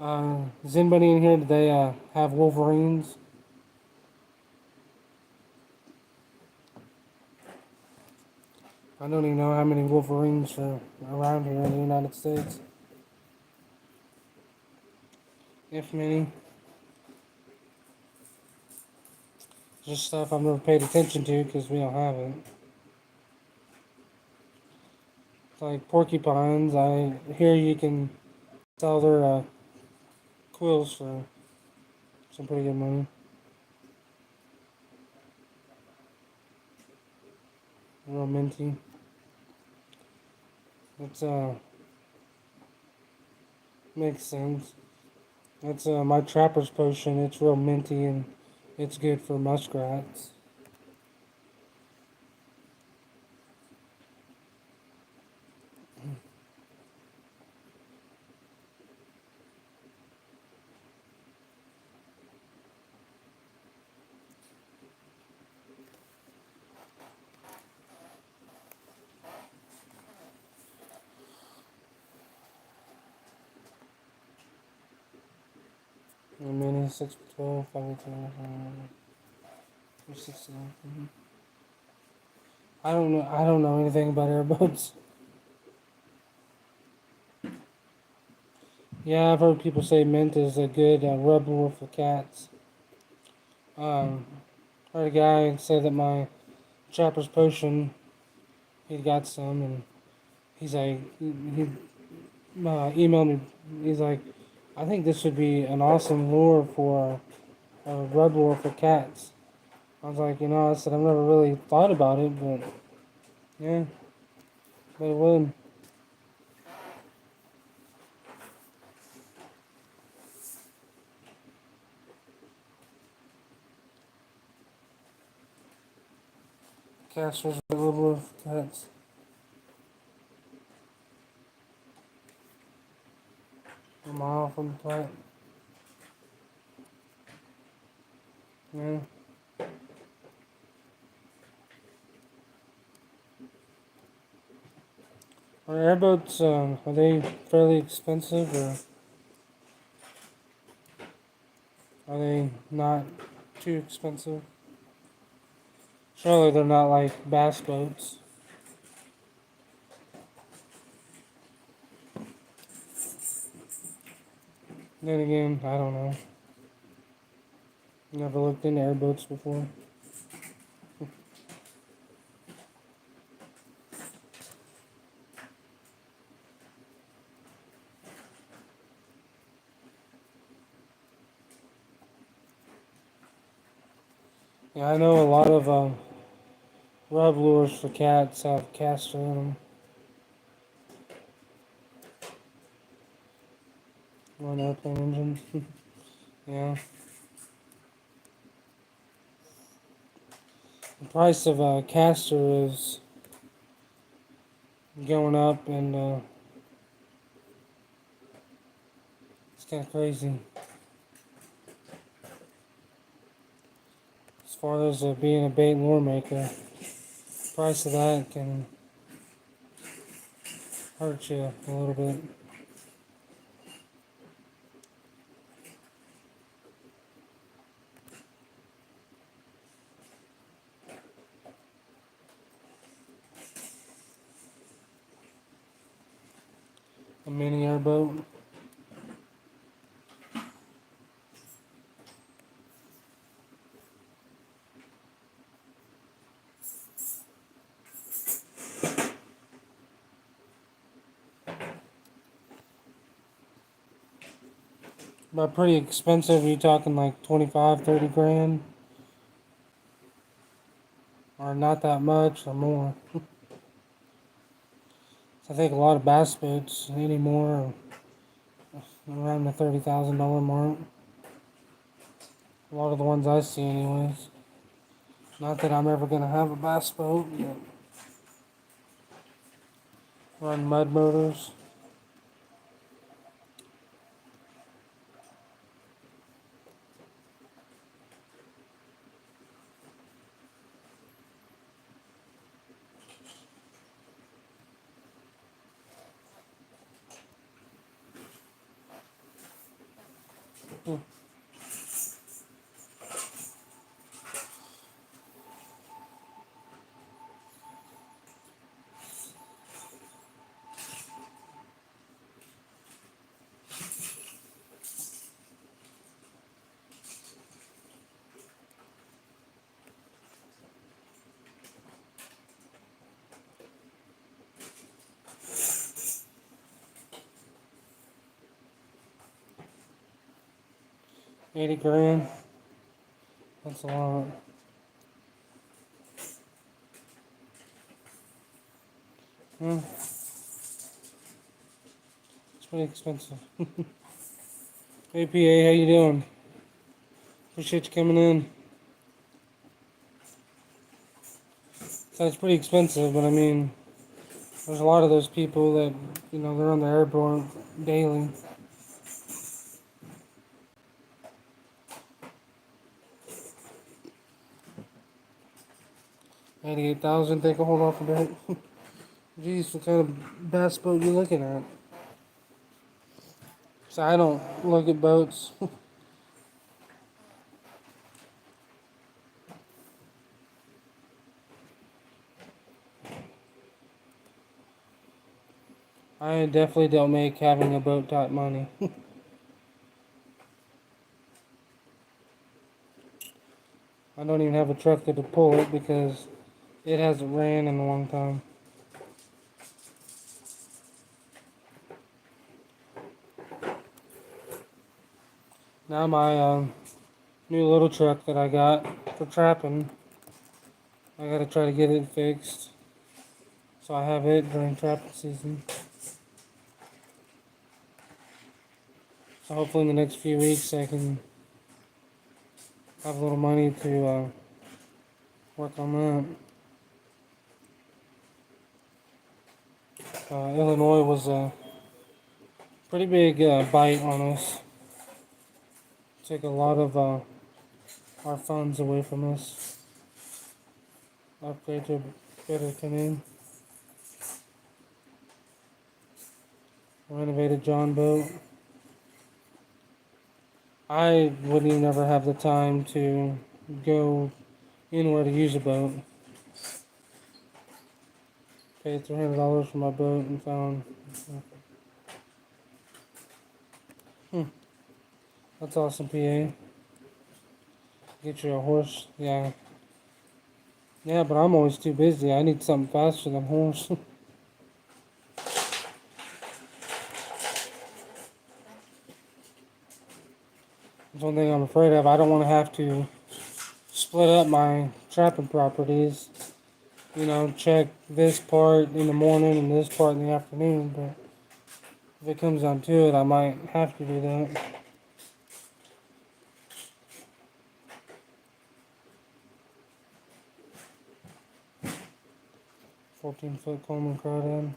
know. Is anybody in here, do they have wolverines? I don't even know how many wolverines are around here in the United States. If many. Just stuff I've never paid attention to because we don't have it. It's like porcupines. I hear you can sell their quills for some pretty good money. Real minty. It's makes sense. That's my trapper's potion. It's real minty and it's good for muskrats. A mini 6x12, 16. I don't know. I don't know anything about airboats. Yeah, I've heard people say mint is a good rub lure for cats. Um, heard a guy say that my trapper's potion, he got some, and he's like, he emailed me. He's like, I think this would be an awesome lure for a rub lure for cats. I was like, I said I've never really thought about it, but yeah, but it would. Casters are rub lure for cats. A mile from the plant. Yeah. Are airboats, are they fairly expensive or are they not too expensive? Surely they're not like bass boats. Then again, I don't know. Never looked into airboats before. Yeah, I know a lot of rub lures for cats have caster in them. On airplane engines. Yeah. The price of a caster is going up and it's kind of crazy. As far as being a bait lure maker, the price of that can hurt you a little bit. A mini airboat. But pretty expensive. You talking like 25, 30 grand? Or not that much or more? I think a lot of bass boats anymore are around the $30,000 mark. A lot of the ones I see anyways. Not that I'm ever gonna have a bass boat, but run mud motors. 80 grand. That's a lot. Well, it's pretty expensive. Hey PA, how you doing? Appreciate you coming in. So it's pretty expensive, but I mean, there's a lot of those people that, they're on the airport daily. 88,000, think I'll hold off a bit. Jeez, what kind of bass boat you looking at? So I don't look at boats. I definitely don't make having a boat type money. I don't even have a truck to pull it because it hasn't ran in a long time. Now my new little truck that I got for trapping, I gotta try to get it fixed so I have it during trapping season. So hopefully in the next few weeks I can have a little money to work on that. Illinois was a pretty big bite on us. Took a lot of our funds away from us. Upgrade to a better canoe. Renovated John boat. I wouldn't even ever have the time to go anywhere to use a boat. Paid $300 for my boat and found. That's awesome, PA. Get you a horse. Yeah. Yeah, but I'm always too busy. I need something faster than horse. That's one thing I'm afraid of. I don't want to have to split up my trapping properties. Check this part in the morning and this part in the afternoon. But if it comes down to it, I might have to do that. 14-foot Coleman crawdad.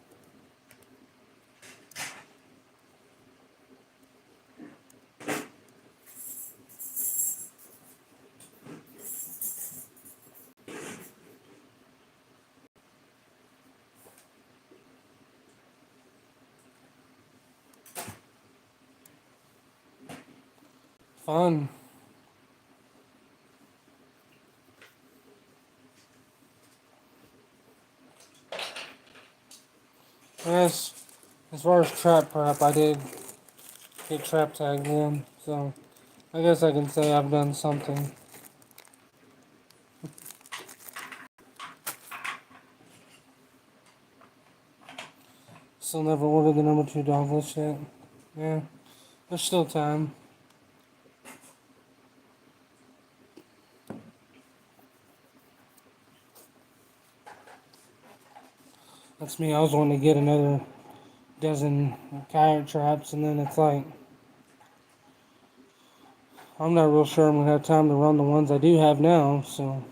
Fun. As far as trap prep, I did get trap tagged in, so I guess I can say I've done something. Still never ordered the number 2 dogless yet. Yeah, there's still time. That's me. I was wanting to get another dozen coyote traps, and then it's like, I'm not real sure I'm gonna have time to run the ones I do have now, so.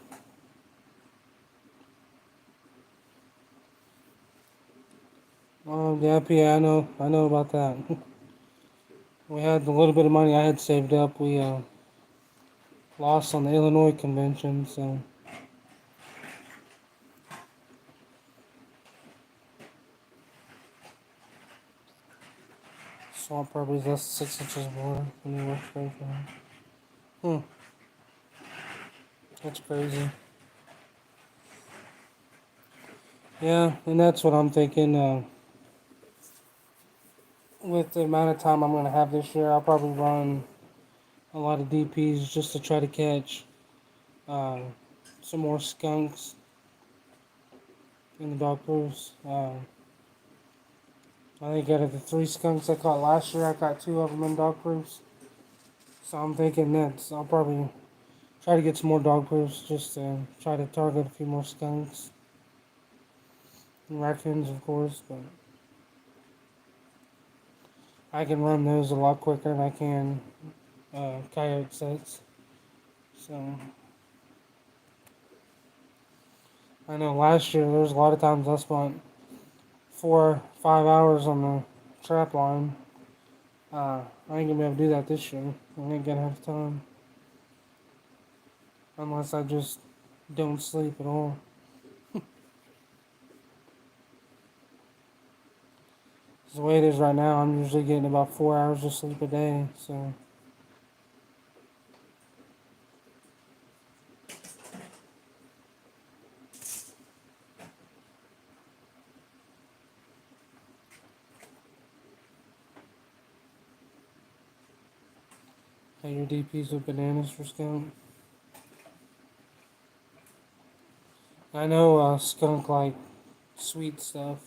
Yeah, I know about that. We had the little bit of money I had saved up, we lost on the Illinois convention, so. Swamp properties less than 6 inches of water when you work straight for them. That's crazy. Yeah, and that's what I'm thinking. With the amount of time I'm going to have this year, I'll probably run a lot of DPs just to try to catch uh, some more skunks in the dog proofs. I think out of the 3 skunks I caught last year, I caught 2 of them in dog proofs. So I'm thinking that I'll probably try to get some more dog proofs just to try to target a few more skunks and raccoons, of course. But I can run those a lot quicker than I can coyote sets. So I know last year there was a lot of times I spent 4 or 5 hours on the trap line. I ain't gonna be able to do that this year. I ain't gonna have time unless I just don't sleep at all. 'Cause the way it is right now, I'm usually getting about 4 hours of sleep a day. So hey, your DPs with bananas for skunk. I know skunk like sweet stuff.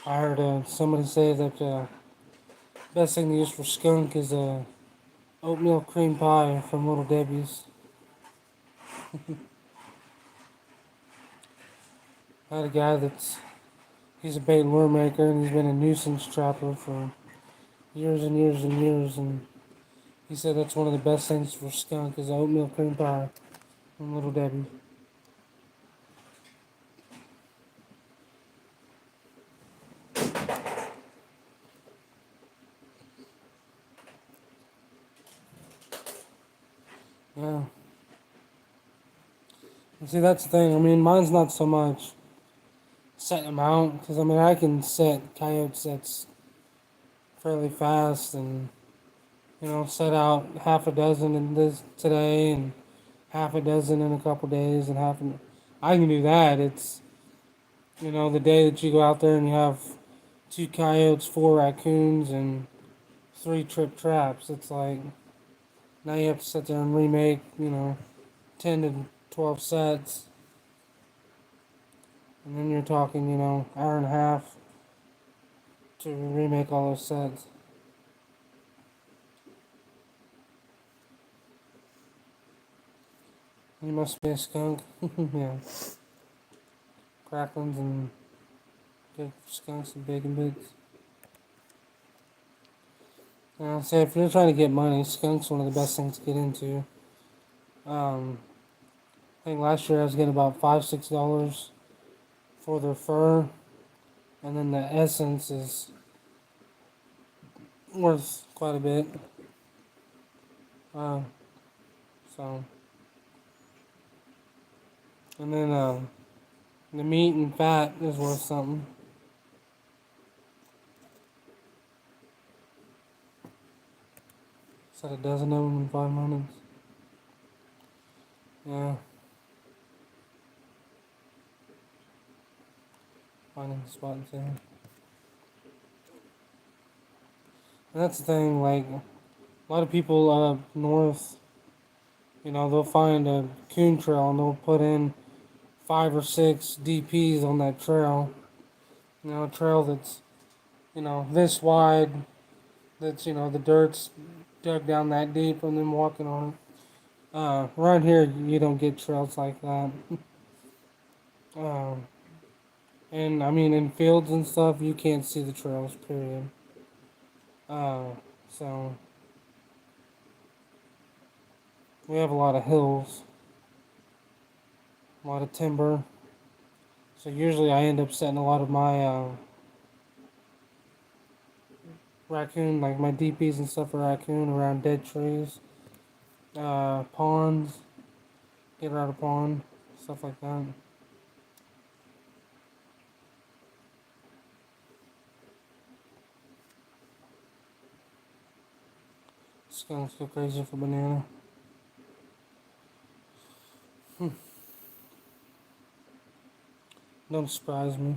I heard somebody say that best thing to use for skunk is oatmeal cream pie from Little Debbie's. I had a guy he's a bait lure maker and he's been a nuisance trapper for years and years and years, and he said that's one of the best things for skunk is oatmeal cream pie from Little Debbie. Yeah. And see, that's the thing. I mean, mine's not so much setting them out, because I mean, I can set coyote sets fairly fast and, set out half a dozen in this today and half a dozen in a couple days and I can do that. It's, the day that you go out there and you have 2 coyotes, 4 raccoons, and 3 trip traps. It's like, now you have to sit there and remake, 10 to 12 sets. And then you're talking, hour and a half to remake all those sets. You must be a skunk. Yeah. Cracklins and good skunks and bacon bits. Say if you're trying to get money, skunk's one of the best things to get into. I think last year I was getting about $5-6 for their fur, and then the essence is worth quite a bit. Uh, so, and then the meat and fat is worth something. Said a dozen of them in 5 minutes. Yeah, finding the spot and saying. And that's the thing, like, a lot of people up north, they'll find a coon trail and they'll put in 5 or 6 DPs on that trail. A trail that's, this wide, that's, the dirt's dug down that deep and then walking on it. Around here, you don't get trails like that. Um, and I mean, in fields and stuff, you can't see the trails, period. Uh, so, we have a lot of hills, a lot of timber. So, usually I end up setting a lot of my raccoon, like my DPs and stuff for raccoon around dead trees, ponds, get out of pond, stuff like that. Skunks go crazy for banana. Don't surprise me.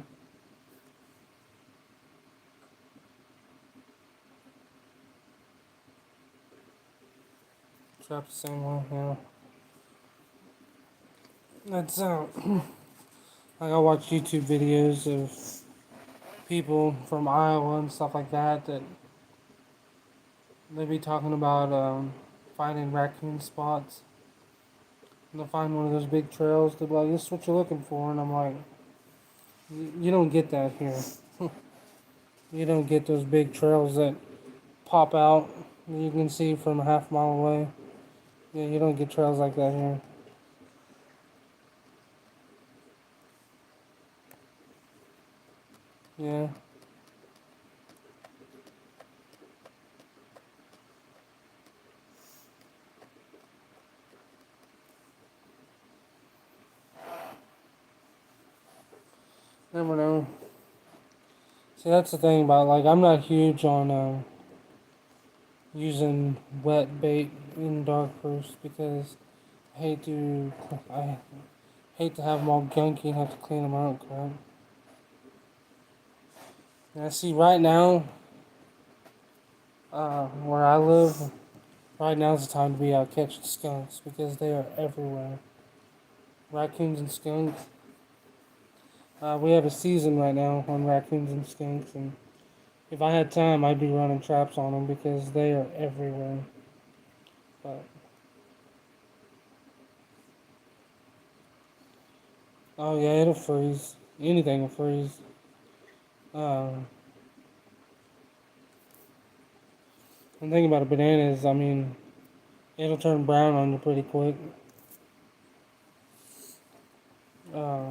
trap the same way. Yeah. That's like I watch YouTube videos of people from Iowa and stuff like that they be talking about finding raccoon spots. And they'll find one of those big trails. They'll be like, "This is what you're looking for," and I'm like, "You don't get that here. You don't get those big trails that pop out that you can see from a half mile away. Yeah, you don't get trails like that here." Yeah. Never know. See, that's the thing about like I'm not huge on using wet bait in dark proofs because I hate to I hate to have them all gunky and have to clean them out. Crap. And I see right now, where I live, right now is the time to be out catching skunks because they are everywhere. Raccoons and skunks. We have a season right now on raccoons and skunks, and if I had time, I'd be running traps on them because they are everywhere. But oh yeah, it'll freeze. Anything will freeze. Uh, the thing about a banana is, I mean, it'll turn brown on you pretty quick. Uh,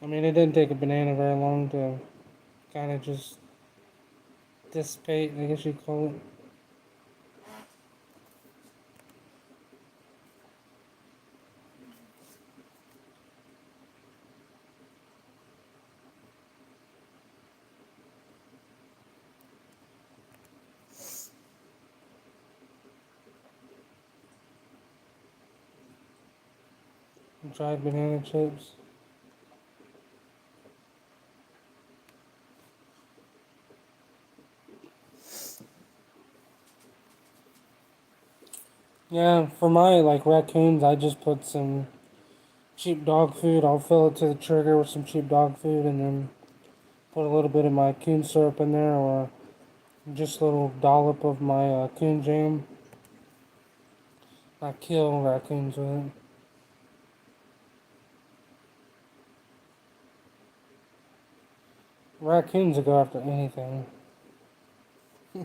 I mean, it doesn't take a banana very long to kind of just dissipate, I guess you'd call it. Dried banana chips. Yeah, for my like raccoons, I just put some cheap dog food. I'll fill it to the trigger with some cheap dog food, and then put a little bit of my coon syrup in there, or just a little dollop of my coon jam. I kill raccoons with it. Raccoons will go after anything. I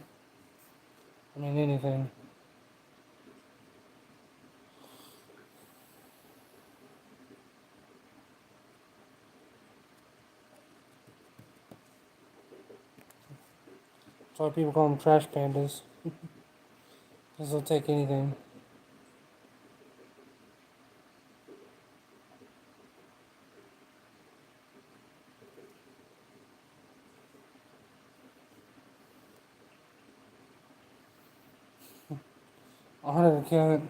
mean, anything. That's why people call them trash pandas. Because they'll take anything. 100 cat.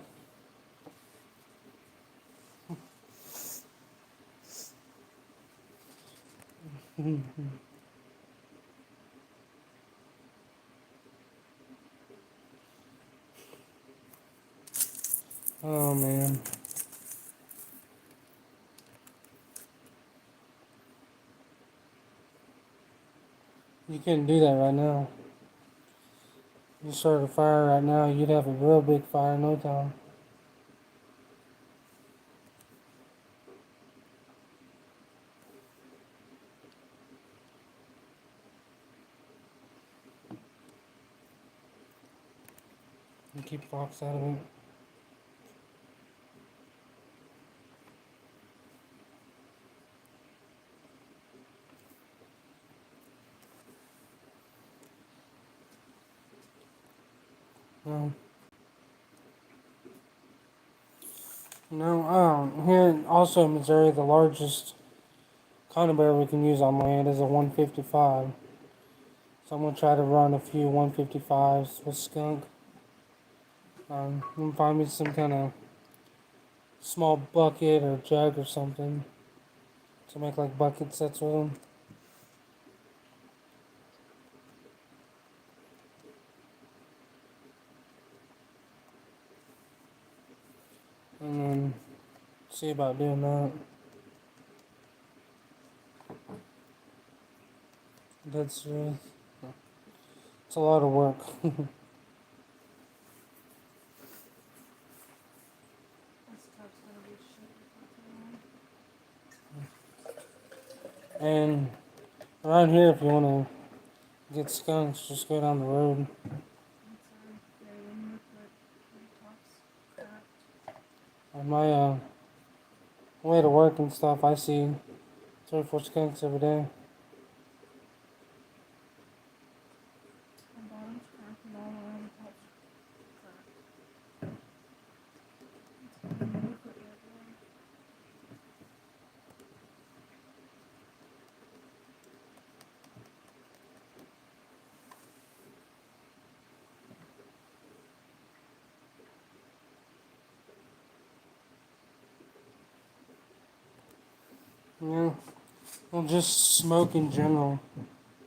Oh man. You couldn't do that right now. You start a fire right now, you'd have a real big fire in no time. And keep fox out of it. No. No, here also in Missouri, the largest conibear we can use on land is a 155. So I'm gonna try to run a few 155s with skunk. And find me some kind of small bucket or jug or something to make like bucket sets with them. See about doing that. That's it's a lot of work. This tub's gonna be shit before too long. And around here, if you want to get skunks, just go down the road. I'm sorry. Yeah, when you put the tops cracked. On my way to work and stuff, I see 3 or 4 skunks every day. The bottom's cracked and all around the top's cracked. It's when you put the other one. Yeah, well, just smoke in general.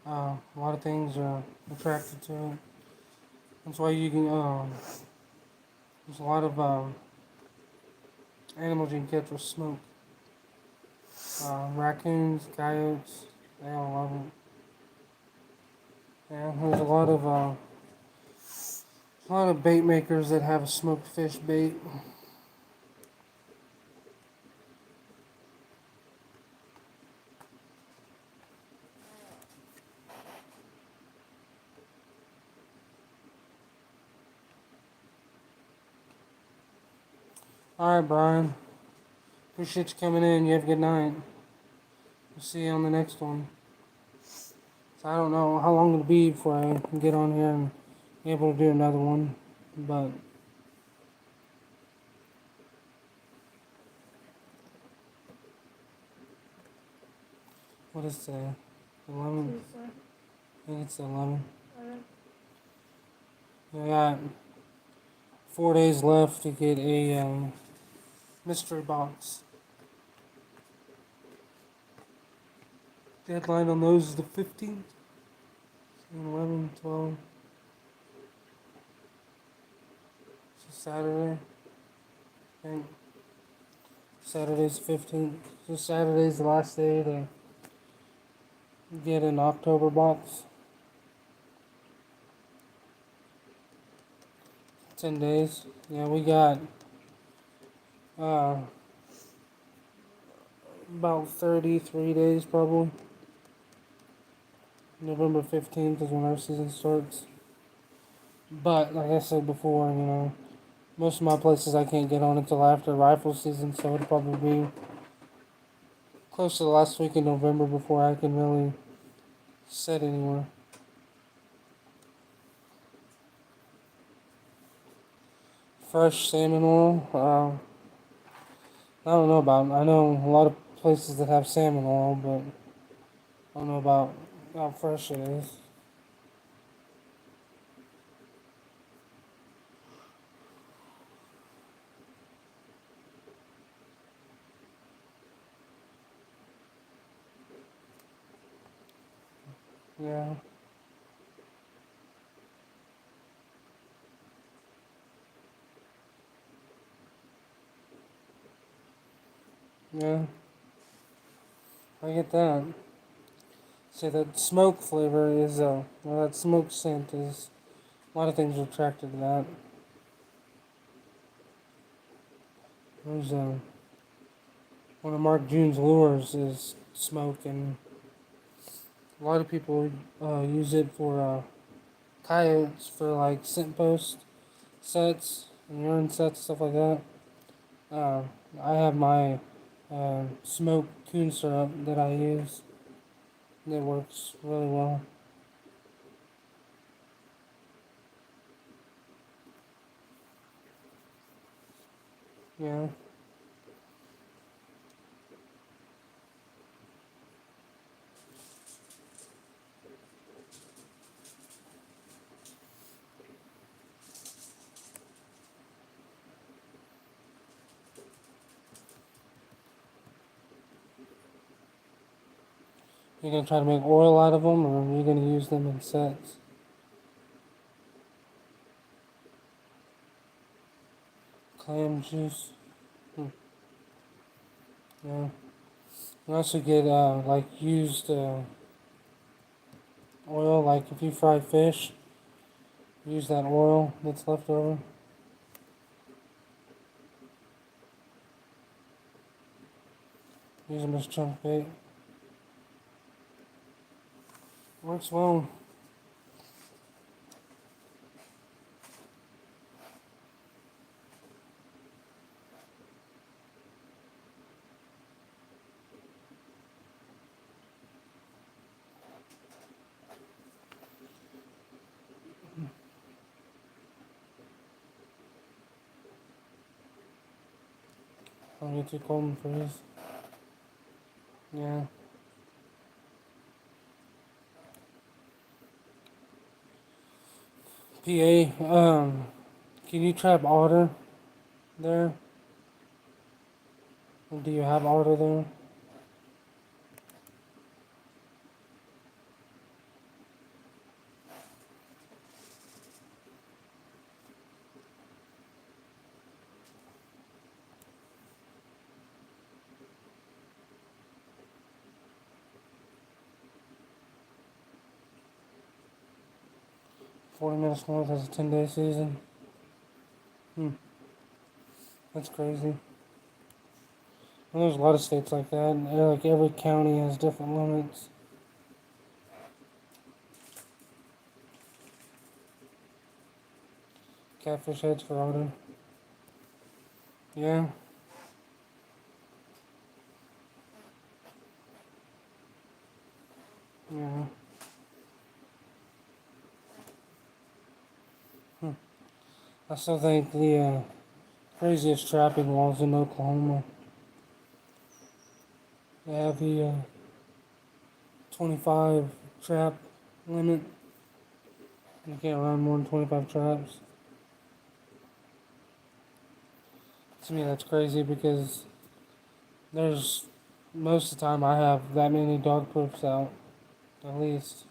A lot of things are attracted to it. That's why you can. There's a lot of animals you can catch with smoke. Raccoons, coyotes, they all love it. Yeah, there's a lot of bait makers that have a smoked fish bait. All right, Brian. Appreciate you coming in. You have a good night. We'll see you on the next one. So I don't know how long it'll be before I can get on here and be able to do another one, but what is the 11? Tuesday. I think it's the 11. Alright. I got 4 days left to get a mystery box. Deadline on those is the 15th. 11, 12. It's a Saturday. I think Saturday's 15th. So Saturday's the last day to get an October box. 10 days. Yeah, we got uh, about 33 days probably. November 15th is when our season starts. But, like I said before, most of my places I can't get on until after rifle season, so it'll probably be close to the last week in November before I can really set anywhere. Fresh salmon oil, I don't know about. I know a lot of places that have salmon oil, but I don't know about how fresh it is. Yeah. Yeah, I get that. See, that smoke flavor is, that smoke scent is, a lot of things are attracted to that. There's, one of Mark June's lures is smoke, and a lot of people use it for coyotes for like scent post sets and urine sets, stuff like that. Uh, I have my smoked coon syrup that I use. That works really well. Yeah. You're gonna try to make oil out of them, or are you gonna use them in sets? Clam juice. Yeah. You also get like used oil. Like if you fry fish, use that oil that's left over. Use them as chunk bait. Works well. 'Cause get too cold and freeze. Yeah. PA. Can you trap otter there? Or do you have otter there? 40 minutes north has a 10-day season. Hmm. That's crazy. And there's a lot of states like that. And like every county has different limits. Catfish heads for otter. Yeah. Yeah. Hmm. I still think the craziest trapping laws in Oklahoma. They have the 25 trap limit. You can't run more than 25 traps. To me, that's crazy because there's most of the time I have that many dog proofs out, at least.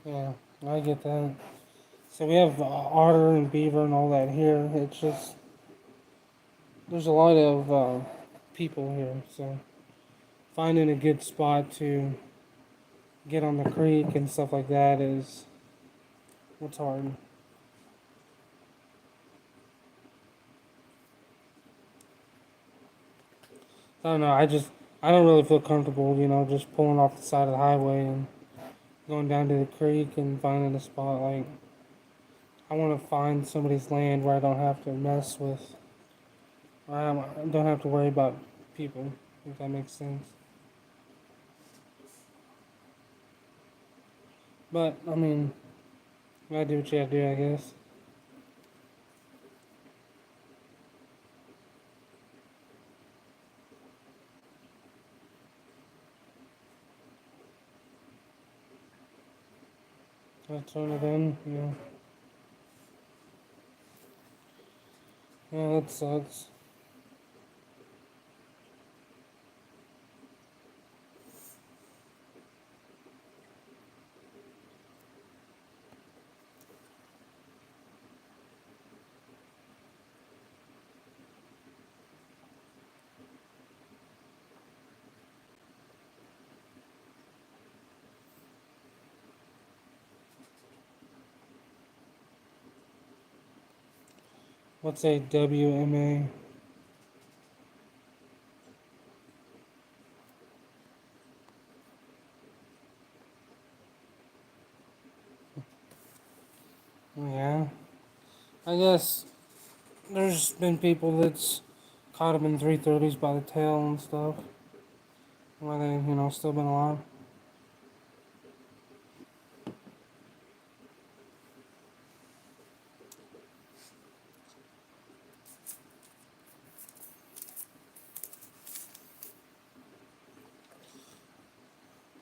Yeah, I get that. So we have otter and beaver and all that here. It's just there's a lot of people here, so finding a good spot to get on the creek and stuff like that is what's hard. I don't know. I don't really feel comfortable, just pulling off the side of the highway and going down to the creek and finding a spot. Like I want to find somebody's land where I don't have to mess with. I don't have to worry about people. If that makes sense. But I mean, you gotta do what you gotta do, I guess. I turn it in. Yeah. Yeah, that sucks. What's a WMA? Yeah. I guess there's been people that's caught them in 330s by the tail and stuff. Why they, still been alive.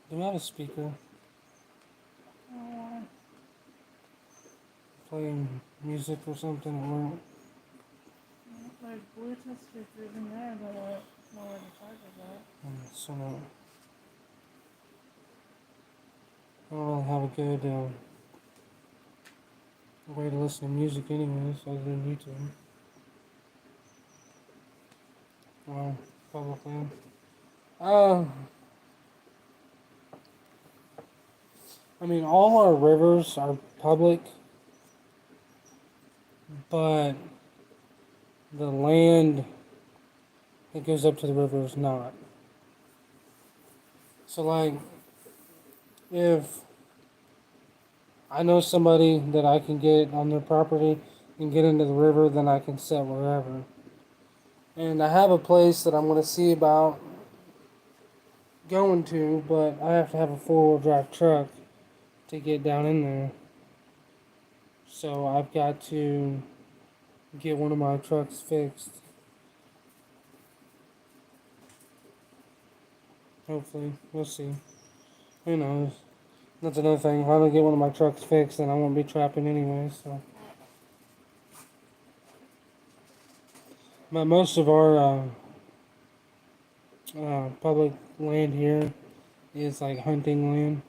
Do we have a speaker Oh, playing music or something at work? there's Bluetooth speakers in there, but I don't know where the charger's at. So I don't really have a good way to listen to music anyways, other than YouTube. Well, publicly. Uh, I mean, all our rivers are public, but the land that goes up to the river is not. So, like, if I know somebody that I can get on their property and get into the river, then I can set wherever. And I have a place that I'm going to see about going to, but I have to have a four-wheel drive truck to get down in there. So I've got to get one of my trucks fixed. Hopefully, we'll see. Who knows? That's another thing. If I don't get one of my trucks fixed, then I won't be trapping anyway. So, but most of our public land here is like hunting land.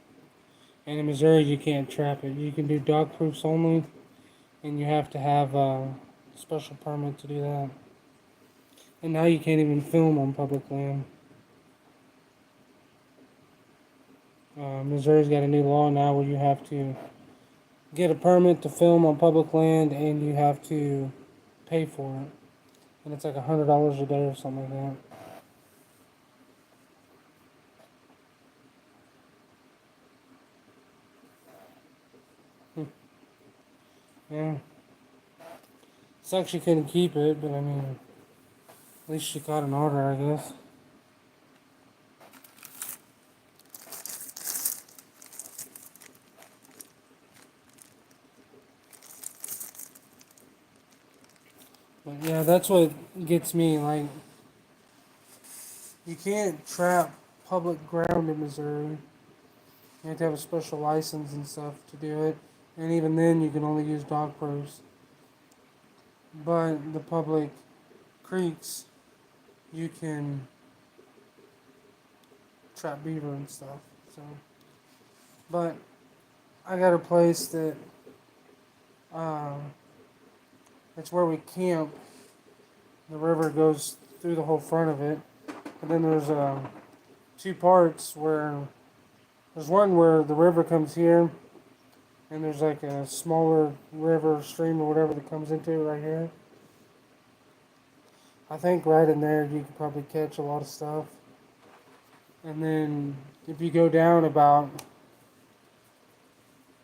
And in Missouri, you can't trap it. You can do dog proofs only, and you have to have a special permit to do that. And now you can't even film on public land. Missouri's got a new law now where you have to get a permit to film on public land, and you have to pay for it. And it's like $100 a day or something like that. Yeah. Sucks you couldn't keep it, but I mean, at least you got an order, I guess. But yeah, that's what gets me. Like, you can't trap public ground in Missouri. You have to have a special license and stuff to do it. And even then, you can only use dog proofs. But the public creeks, you can trap beaver and stuff. So, but I got a place that it's where we camp. The river goes through the whole front of it, and then there's two parts where there's one where the river comes here, and there's like a smaller river, stream, or whatever that comes into it right here. I think right in there you could probably catch a lot of stuff. And then if you go down about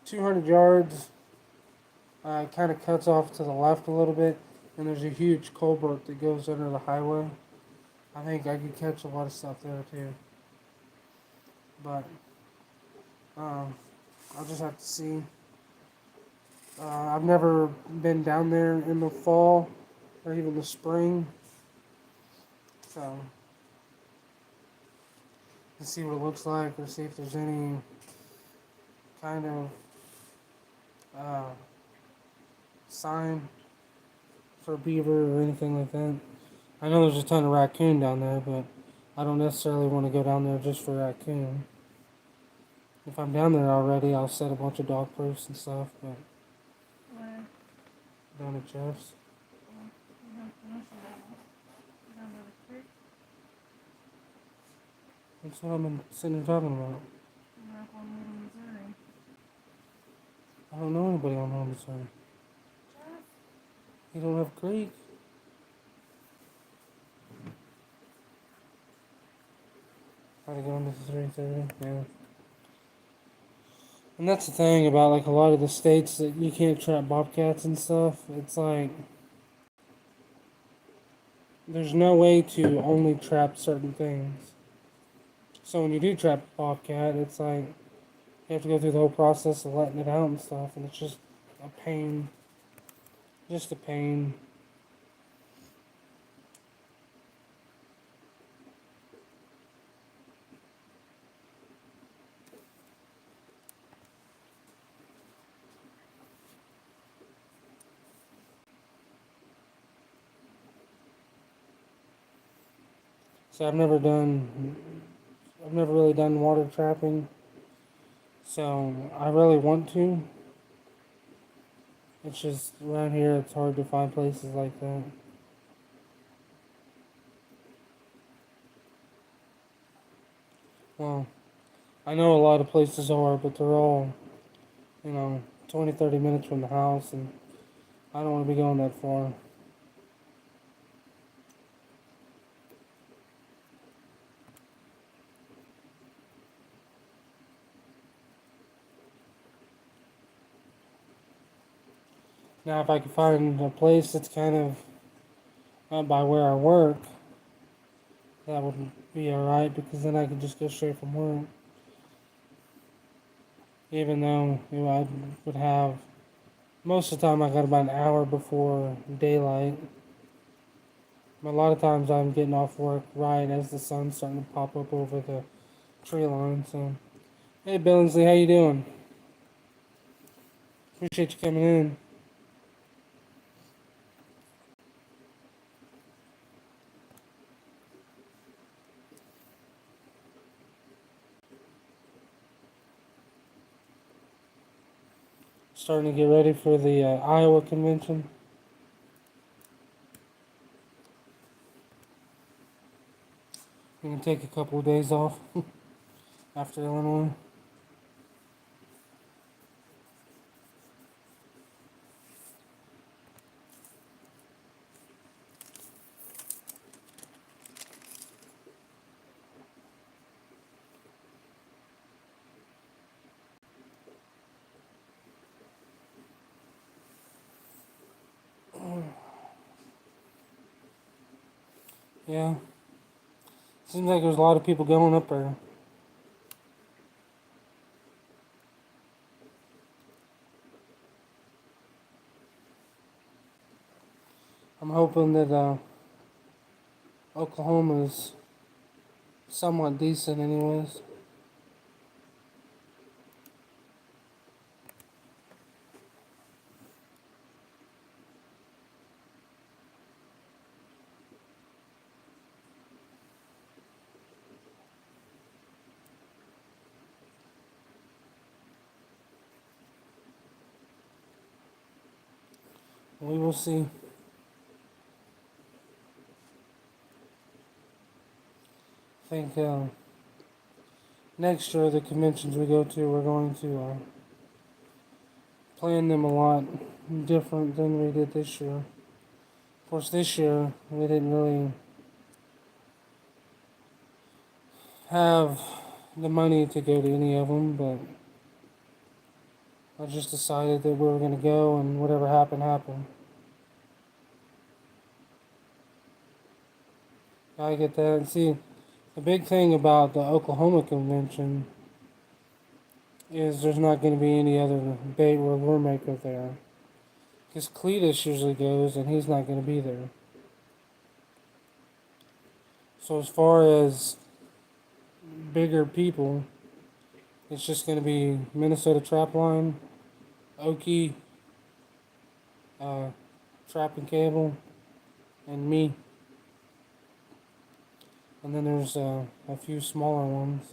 200 yards, it kind of cuts off to the left a little bit, and there's a huge culvert that goes under the highway. I think I could catch a lot of stuff there too. But I'll just have to see. I've never been down there in the fall or even the spring. So, to see what it looks like or see if there's any kind of sign for beaver or anything like that. I know there's a ton of raccoon down there, but I don't necessarily want to go down there just for raccoon. If I'm down there already, I'll set a bunch of dog proofs and stuff, but Where? down at Jeff's. You have to finish it down by the creek. That's what I've been sitting here talking about. You're up on Little Missouri. I don't know anybody on home Missouri. Jeff? You don't have a creek? Gotta go into 3:30, yeah. And that's the thing about like a lot of the states that you can't trap bobcats and stuff. It's like there's no way to only trap certain things. So when you do trap a bobcat, it's like you have to go through the whole process of letting it out and stuff, and it's just a pain. Just a pain. So I've never really done water trapping. So I really want to. It's just around here it's hard to find places like that. Well, I know a lot of places are, but they're all, 20, 30 minutes from the house, and I don't want to be going that far. Now, if I could find a place that's kind of out by where I work, that would be alright because then I could just go straight from work. Even though, I would have, most of the time I got about an hour before daylight. A lot of times I'm getting off work right as the sun's starting to pop up over the tree line. So, hey Billingsley, how you doing? Appreciate you coming in. Starting to get ready for the Iowa convention. We can take a couple of days off after Illinois. Yeah, seems like there's a lot of people going up there. I'm hoping that Oklahoma's somewhat decent, anyways. We will see. I think next year the conventions we go to, we're going to plan them a lot different than we did this year. Of course, this year we didn't really have the money to go to any of them, but I just decided that we were going to go, and whatever happened, happened. I get that. And see, the big thing about the Oklahoma convention is there's not going to be any other bait or lure maker there. Because Cletus usually goes, and he's not going to be there. So as far as bigger people, it's just going to be Minnesota Trapline, Okie, uh, Trap and Cable, and me. And then there's a few smaller ones,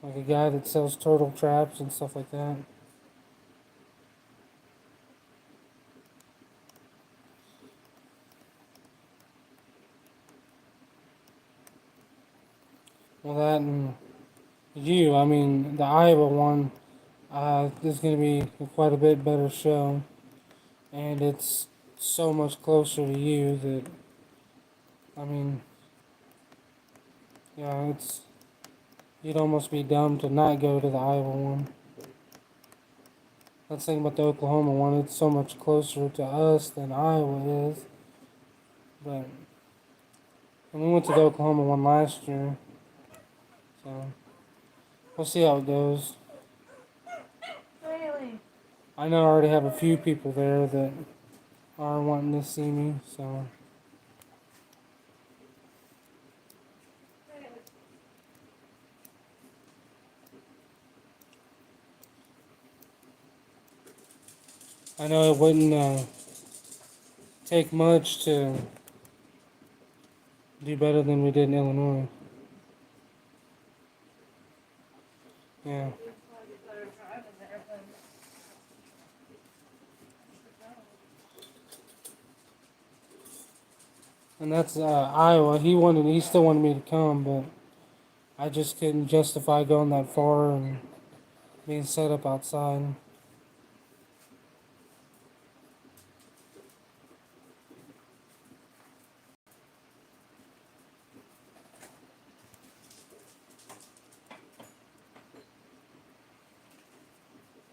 like a guy that sells turtle traps and stuff like that. Well, that and I mean, the Iowa one is going to be quite a bit better show, and it's so much closer to you that, I mean, yeah, you'd almost be dumb to not go to the Iowa one. Let's think about the Oklahoma one. It's so much closer to us than Iowa is, but and we went to the Oklahoma one last year, so we'll see how it goes. Really? I know I already have a few people there that are wanting to see me, so. I know it wouldn't take much to do better than we did in Illinois. Yeah. We'd probably get better driving there, but And that's Iowa. He still wanted me to come, but I just couldn't justify going that far and being set up outside.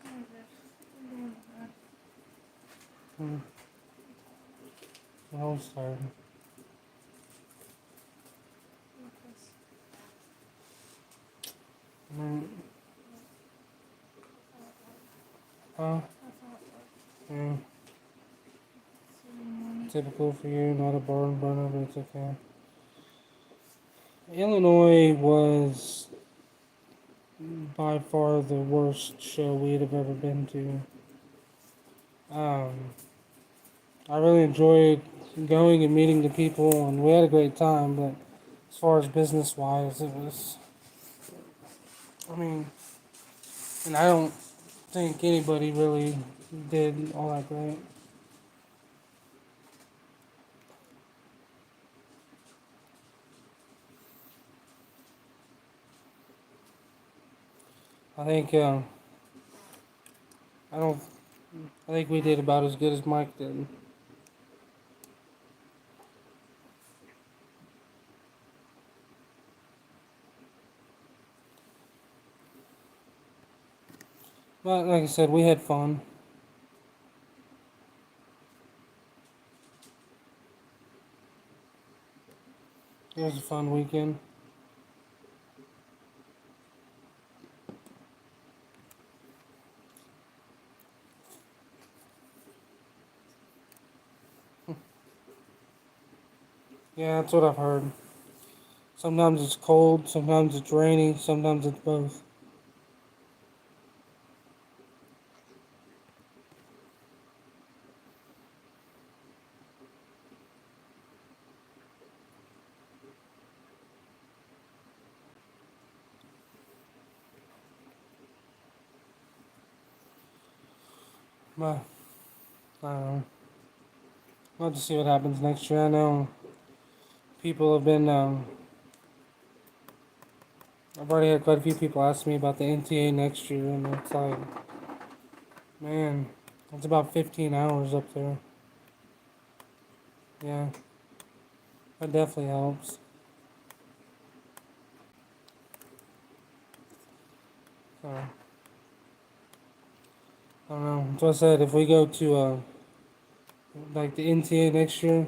I'm doing that. Mm, I was tired. Because Mm, huh? I thought like Yeah. ceremony. Typical for you, not a barn burner, but it's okay. Illinois was by far the worst show we'd have ever been to. I really enjoyed going and meeting the people, and we had a great time. But as far as business wise, it was. I mean, and I don't think anybody really did all that great. I think I don't. I think we did about as good as Mike did. But like I said, we had fun. It was a fun weekend. Yeah, that's what I've heard. Sometimes it's cold, sometimes it's rainy, sometimes it's both. But I don't know. We'll have to see what happens next year. I know people have been. I've already had quite a few people ask me about the NTA next year, and it's like, man, it's about 15 hours up there. Yeah, that definitely helps. So, I don't know. So I said, if we go to like the NTA next year,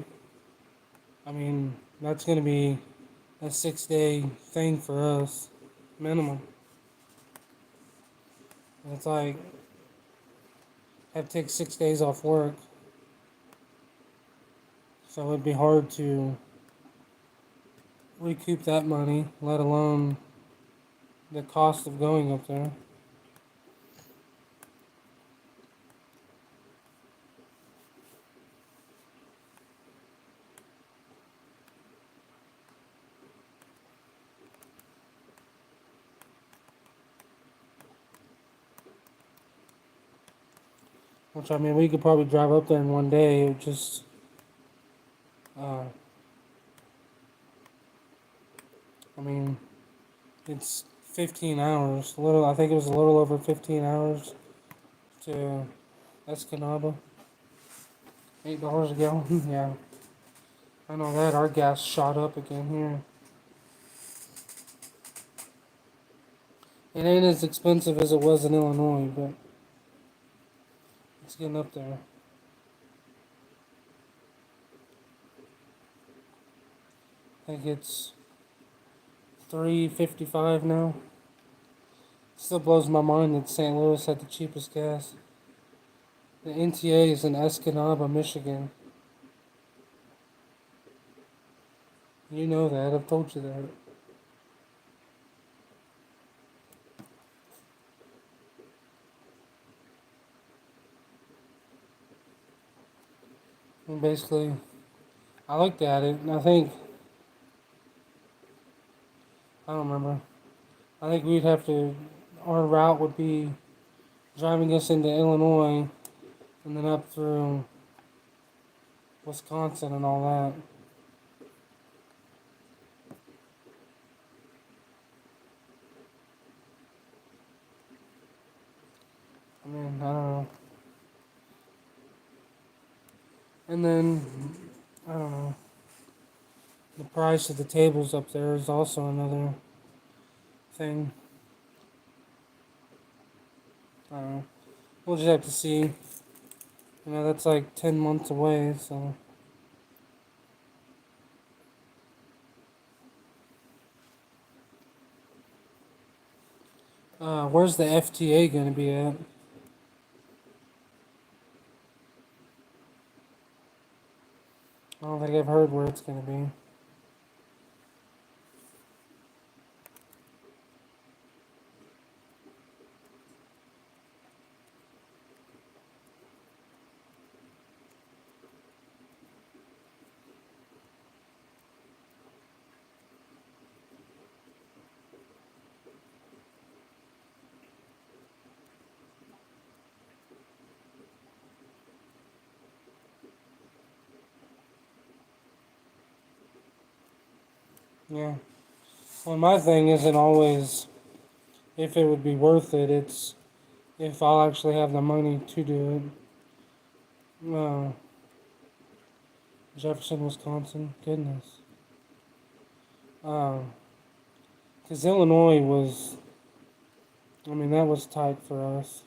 I mean, that's gonna be a 6 day thing for us, minimum. And it's like, have to take 6 days off work, so it'd be hard to recoup that money, let alone the cost of going up there. Which I mean, we could probably drive up there in one day. It would just, uh, I mean, it's 15 hours. A little, I think it was a little over 15 hours to Escanaba. $8 a gallon. Yeah, I know that. Our gas shot up again here. It ain't as expensive as it was in Illinois, but it's getting up there. I think it's 3.55 now. Still blows my mind that St. Louis had the cheapest gas. The NTA is in Escanaba, Michigan. You know that. I've told you that. And basically, I looked at it and I think I don't remember. I think we'd have to. Our route would be driving us into Illinois and then up through Wisconsin and all that. I mean, I don't know. And then, I don't know. The price of the tables up there is also another thing. I don't know. We'll just have to see. That's like 10 months away, so. Where's the FTA going to be at? I don't think I've heard where it's going to be. Yeah. Well, my thing isn't always if it would be worth it, it's if I'll actually have the money to do it. Jefferson, Wisconsin. Goodness. Because Illinois was, I mean, that was tight for us.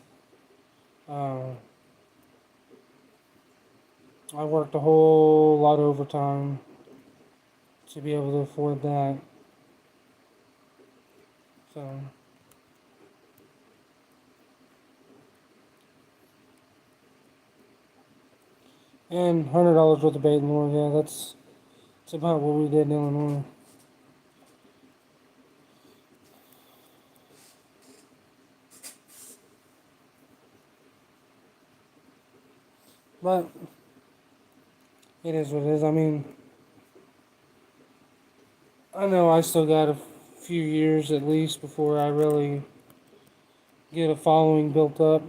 Uh, I worked a whole lot of overtime to be able to afford that. So, and $100 worth of bait and lure, yeah, that's about what we did in Illinois. But it is what it is. I mean, I know I still got a few years at least before I really get a following built up.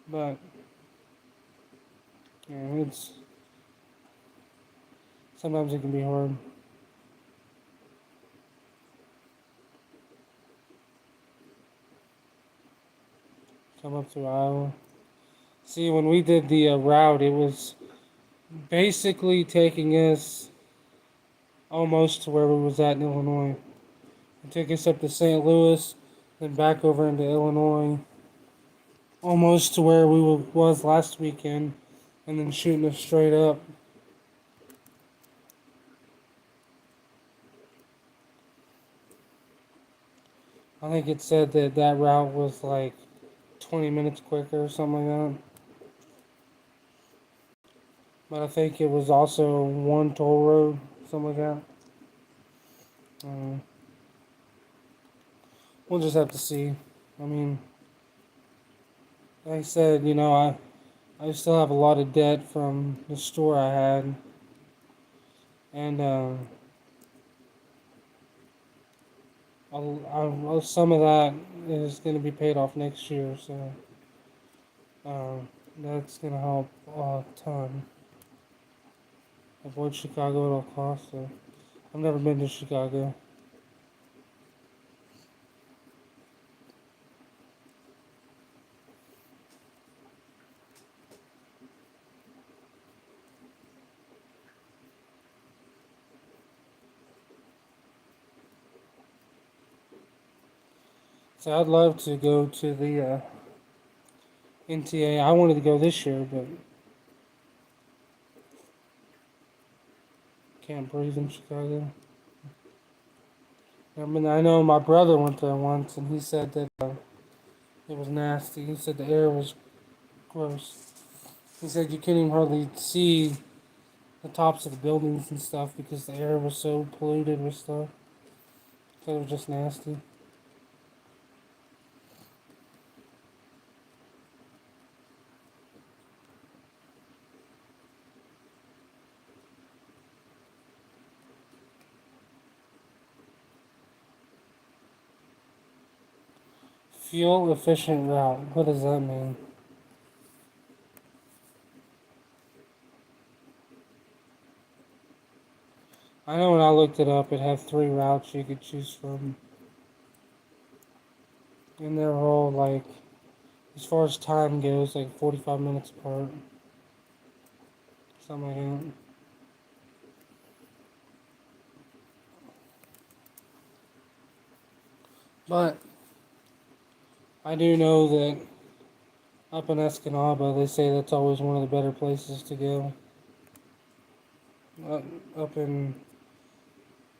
But yeah, it's sometimes it can be hard. Come up through Iowa. See, when we did the route, it was basically taking us almost to where we was at in Illinois. It took us up to St. Louis, then back over into Illinois, almost to where we was last weekend, and then shooting us straight up. I think it said that that route was like 20 minutes quicker or something like that. But I think it was also one toll road, something like that. We'll just have to see. I mean, like I said, I still have a lot of debt from the store I had, and some of that is going to be paid off next year, so that's going to help a ton. Avoid Chicago at all costs. So I've never been to Chicago. So I'd love to go to the NTA. I wanted to go this year, but can't breathe in Chicago. I mean, I know my brother went there once, and he said that it was nasty. He said the air was gross. He said you couldn't even hardly see the tops of the buildings and stuff because the air was so polluted with stuff. So it was just nasty. Fuel efficient route. What does that mean? I know when I looked it up, it had 3 routes you could choose from. And they're all like, as far as time goes, like 45 minutes apart. Something like that. But I do know that up in Escanaba, they say that's always one of the better places to go. Up, up in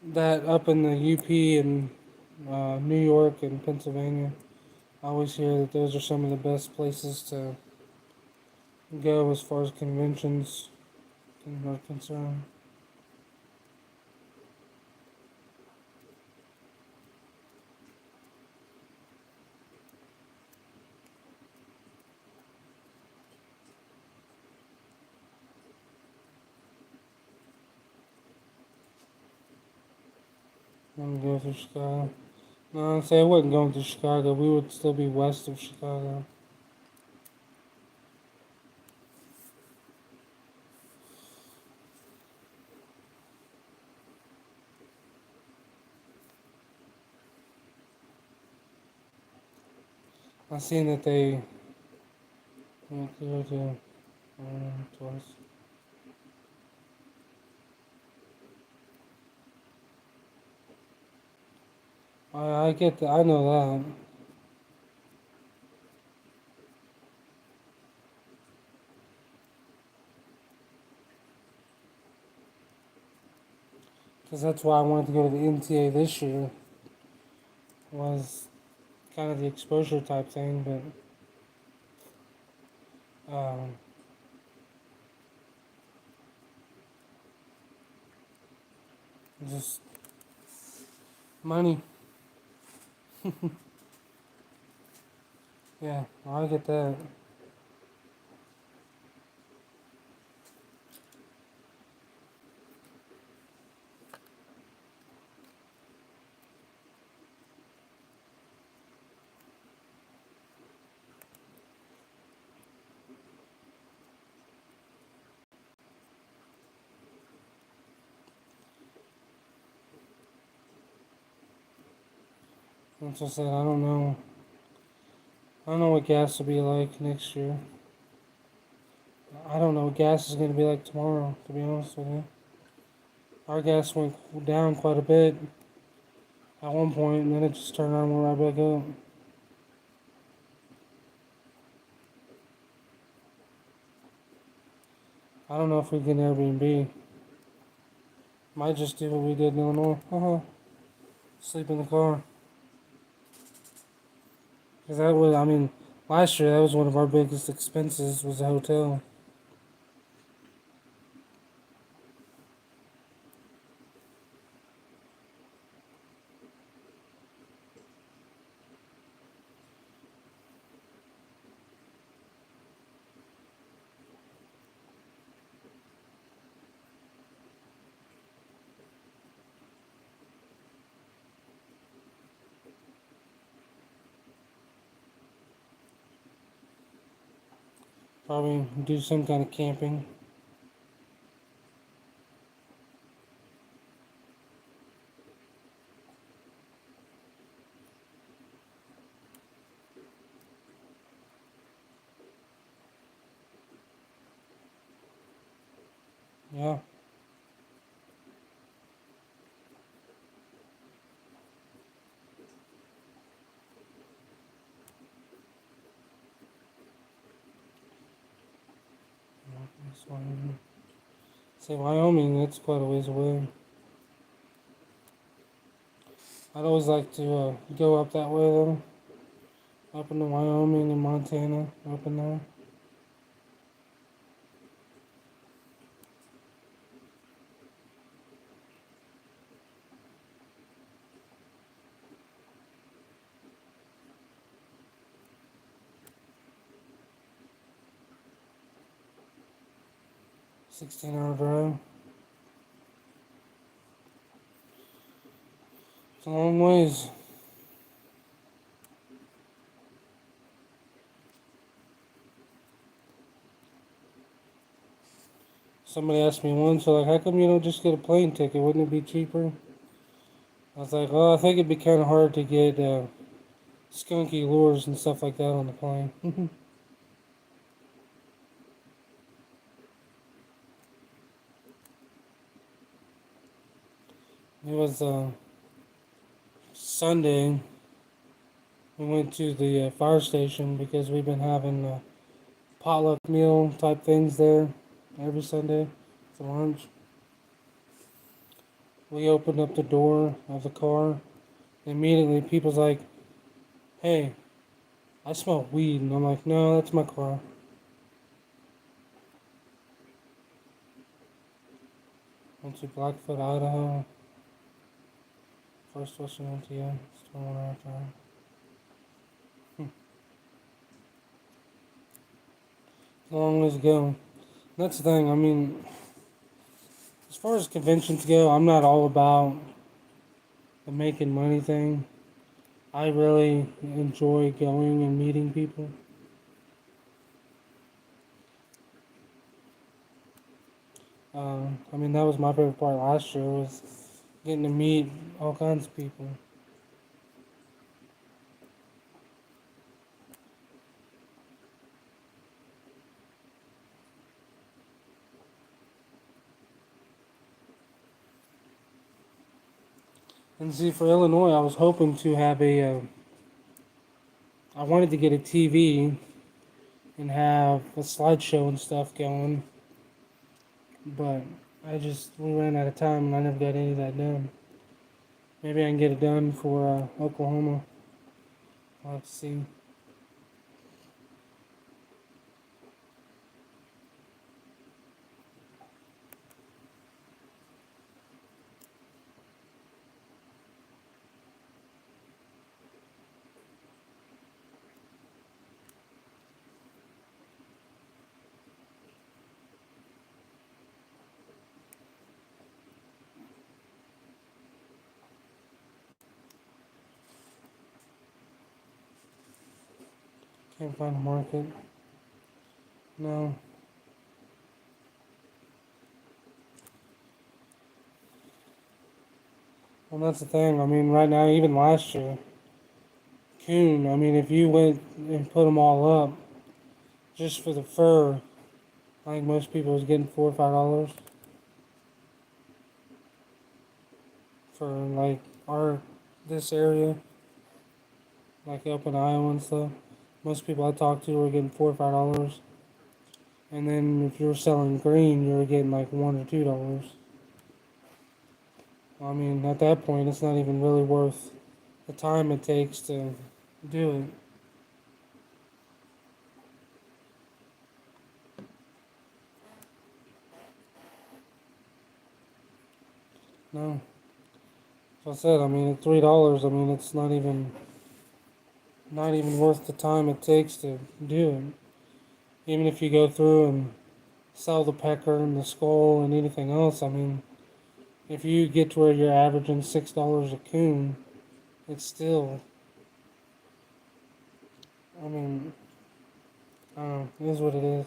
the UP and New York and Pennsylvania. I always hear that those are some of the best places to go as far as conventions are concerned. I'm going through Chicago. No, I'd say I wasn't going to Chicago. We would still be west of Chicago. I seen that they went there to twice. I get that. I know that. Because that's why I wanted to go to the NTA this year. Was kind of the exposure type thing, but just money. Yeah, I get that. That's what I said. I don't know. I don't know what gas will be like next year. I don't know what gas is going to be like tomorrow, to be honest with you. Our gas went down quite a bit at one point, and then it just turned around and went right back up. I don't know if we get an Airbnb. Might just do what we did in Illinois. Sleep in the car. Because that was, I mean, last year that was one of our biggest expenses was the hotel. Probably do some kind of camping. Yeah. That's Wyoming. Say Wyoming, that's quite a ways away. I'd always like to go up that way though. Up into Wyoming and Montana, up in there. 16-hour drive. It's a long ways. Somebody asked me once, so like, how come you don't just get a plane ticket? Wouldn't it be cheaper? I was like, well, I think it'd be kind of hard to get skunky lures and stuff like that on the plane. It was Sunday. We went to the fire station because we've been having potluck meal type things there every Sunday for lunch. We opened up the door of the car. Immediately, people's like, "Hey, I smell weed," and I'm like, "No, that's my car." Went to Blackfoot, Idaho. First Western MTO. Still 1 hour drive. Long ways to go. That's the thing. I mean, as far as conventions go, I'm not all about the making money thing. I really enjoy going and meeting people. I mean, that was my favorite part last year was getting to meet all kinds of people. And see, for Illinois, I was hoping to have I wanted to get a TV and have a slideshow and stuff going, but we ran out of time and I never got any of that done. Maybe I can get it done for Oklahoma. I'll have to see. Can't find a market. No. Well, that's the thing. I mean, right now, even last year, coon. I mean, if you went and put them all up just for the fur, I think most people was getting $4 or $5 for like our this area, like up in Iowa and stuff. Most people I talked to were getting $4 or $5, and then if you were selling green, you were getting like $1 or $2. I mean, at that point, it's not even really worth the time it takes to do it. No. So I said, I mean, at $3, I mean, it's not even worth the time it takes to do it. Even if you go through and sell the pecker and the skull and anything else, I mean, if you get to where you're averaging $6 a coon, it's still, I mean, I don't know, it is what it is.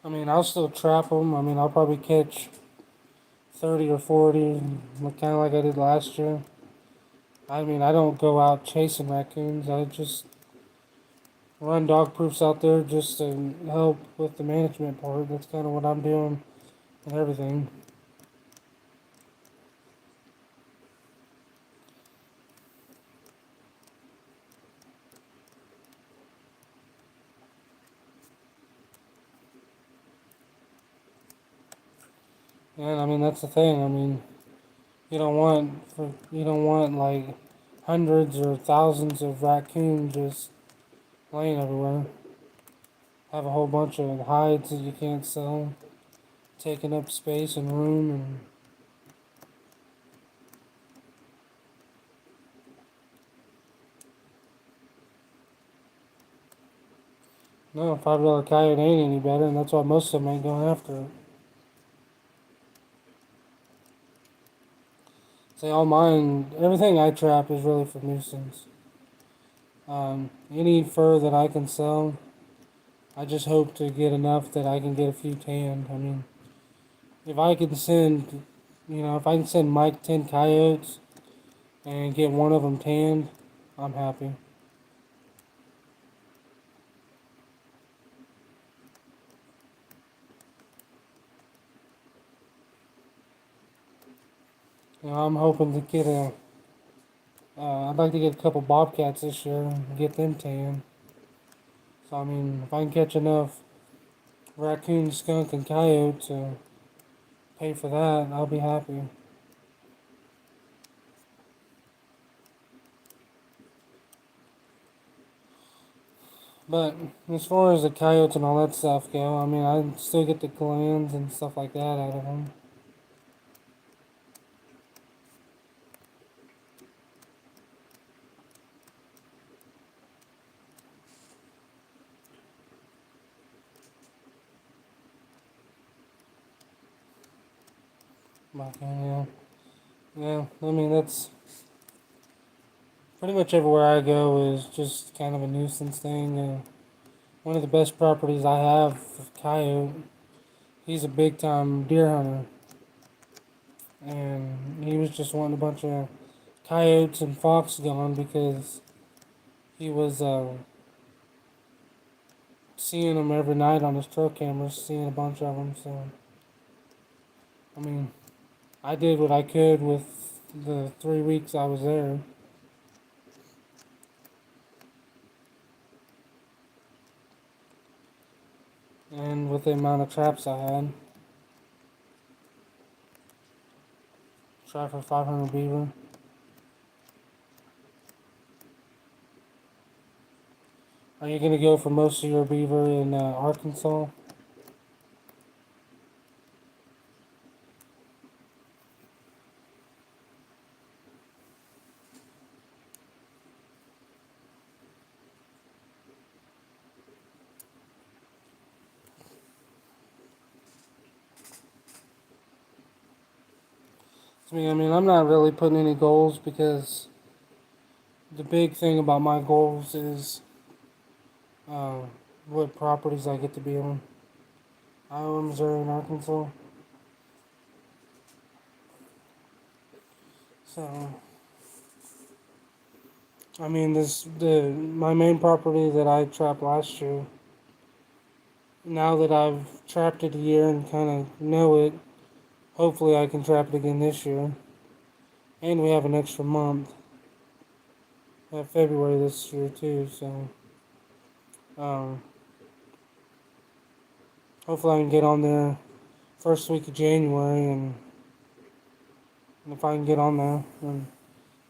I mean, I'll still trap them. I mean, I'll probably catch 30 or 40, kind of like I did last year. I mean, I don't go out chasing raccoons. I just run dog proofs out there just to help with the management part. That's kind of what I'm doing and everything. And I mean, that's the thing. I mean, you don't want like hundreds or thousands of raccoons just laying everywhere. Have a whole bunch of hides that you can't sell, taking up space and room, and No, $5 coyote ain't any better, and that's why most of them ain't going after it. See, all mine, everything I trap is really for nuisance. Any fur that I can sell, I just hope to get enough that I can get a few tanned. I mean, if I can send, if I can send Mike 10 coyotes and get one of them tanned, I'm happy. I'm hoping to get I'd like to get a couple bobcats this year and get them tanned. So, I mean, if I can catch enough raccoon, skunk, and coyote to pay for that, I'll be happy. But as far as the coyotes and all that stuff go, I mean, I still get the glands and stuff like that out of them. But, yeah, I mean, that's pretty much everywhere I go is just kind of a nuisance thing. One of the best properties I have of coyote, he's a big time deer hunter. And he was just wanting a bunch of coyotes and fox gone because he was seeing them every night on his trail cameras, seeing a bunch of them. So, I mean, I did what I could with the 3 weeks I was there. And with the amount of traps I had, try for 500 beaver. Are you gonna go for most of your beaver in Arkansas? I mean, I'm not really putting any goals because the big thing about my goals is uh, what properties I get to be on. Iowa, Missouri, and Arkansas. So, I mean, my main property that I trapped last year. Now that I've trapped it a year and kind of know it, hopefully I can trap it again this year. And we have an extra month, February this year too. So, um, hopefully I can get on there first week of January, and if I can get on there, then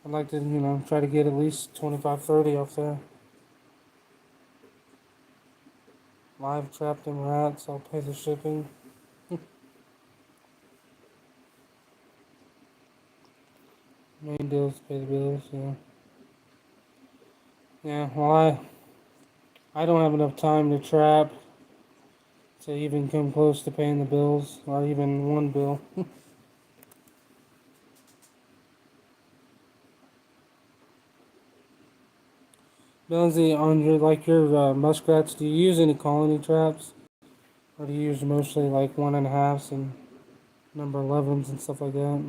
I'd like to, try to get at least 25, 30 off there. Live trapped in rats. I'll pay the shipping. Main deal is pay the bills. Yeah. Yeah. Well, I don't have enough time to trap to even come close to paying the bills, or even one bill. Lindsay, on your muskrats, do you use any colony traps, or do you use mostly like 1.5s and number 11s and stuff like that?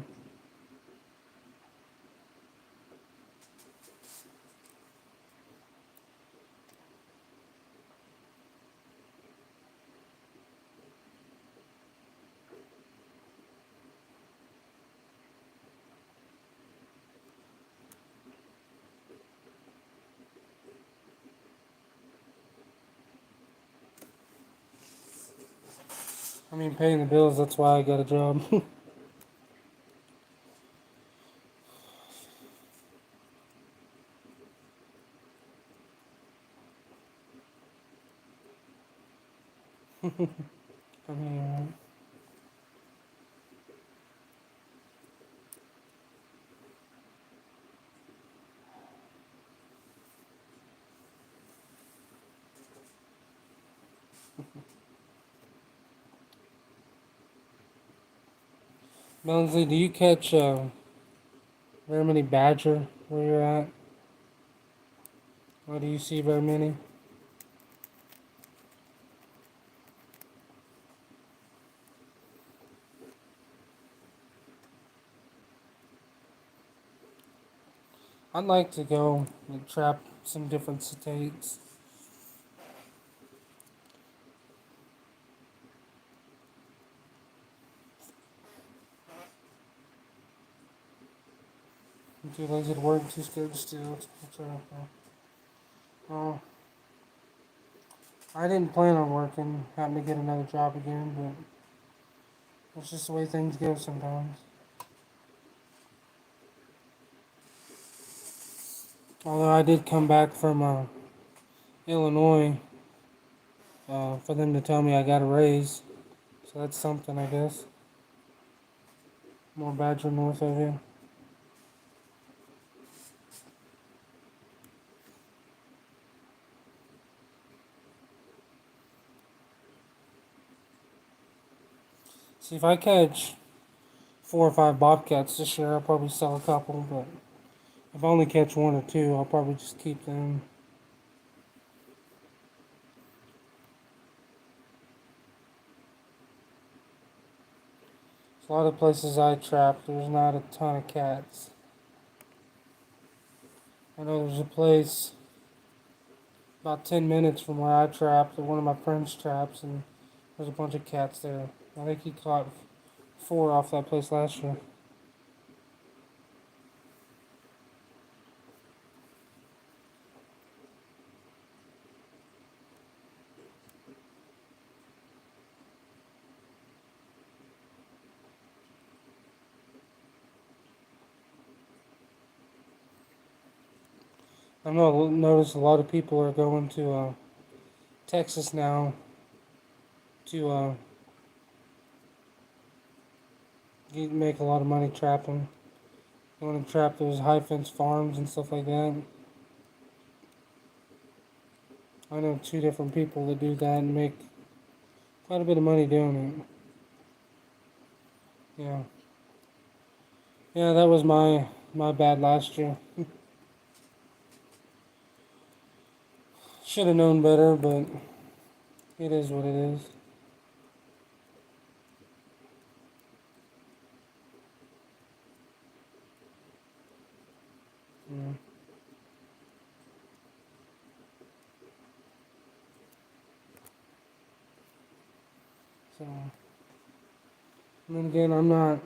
I mean, paying the bills. That's why I got a job. I mean, Melanie, do you catch very many badger where you're at? Or do you see very many? I'd like to go and trap some different cetaceans. I'm too lazy to work, too scared to steal. Oh, I didn't plan on working, having to get another job again, but it's just the way things go sometimes. Although I did come back from Illinois for them to tell me I got a raise, so that's something, I guess. More badger north of here. See, if I catch 4 or 5 bobcats this year, I'll probably sell a couple, but if I only catch 1 or 2, I'll probably just keep them. A lot of places I trap, there's not a ton of cats. I know there's a place about 10 minutes from where I trap that one of my friends traps, and there's a bunch of cats there. I think he caught 4 off that place last year. I know, noticed a lot of people are going to Texas now to make a lot of money trapping. They want to trap those high fence farms and stuff like that. I know 2 different people that do that and make quite a bit of money doing it. Yeah. Yeah, that was my bad last year. Should have known better, but it is what it is. Yeah. So, and then again, I'm not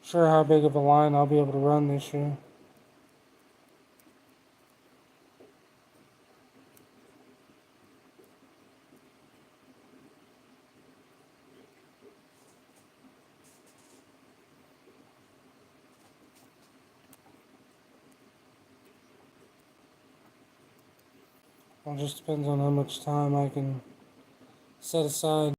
sure how big of a line I'll be able to run this year. It just depends on how much time I can set aside.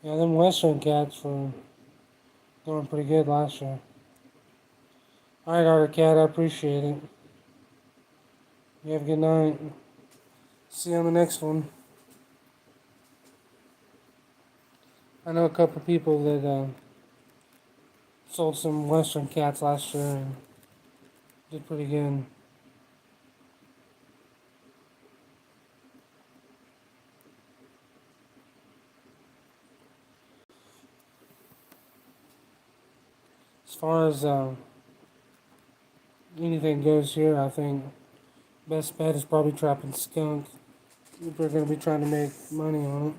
Yeah, them Western cats were doing pretty good last year. Alright, Otter Cat, I appreciate it. You have a good night. See you on the next one. I know a couple people that sold some Western cats last year and did pretty good. As far as anything goes here, I think best bet is probably trapping skunk. People are going to be trying to make money on it.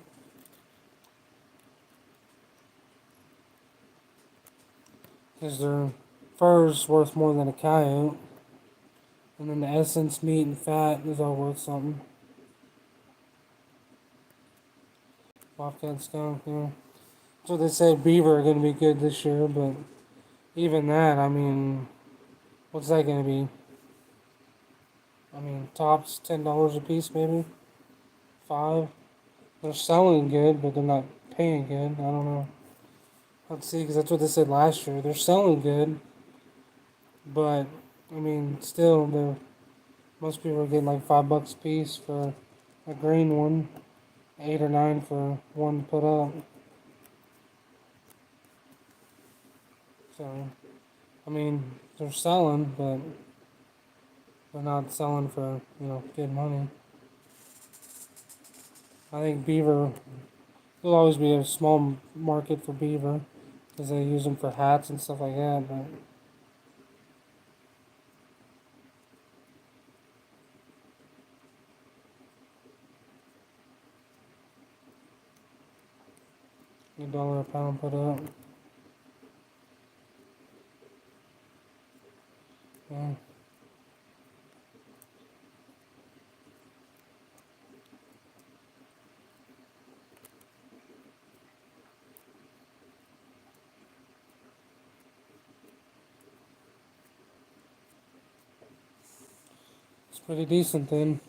Because their fur is worth more than a coyote. And then the essence, meat, and fat is all worth something. Bobcat skunk, yeah. So they say beaver are going to be good this year, but even that, I mean, what's that going to be? I mean, tops $10 a piece, maybe 5. They're selling good, but they're not paying good. I don't know. Let's see, because that's what they said last year. They're selling good, but I mean, still, most people are getting like $5 a piece for a green one, 8 or 9 for one to put up. So, I mean, they're selling, but they're not selling for good money. I think beaver. There'll always be a small market for beaver because they use them for hats and stuff like that. But $1 a pound put up. Yeah. It's pretty decent then.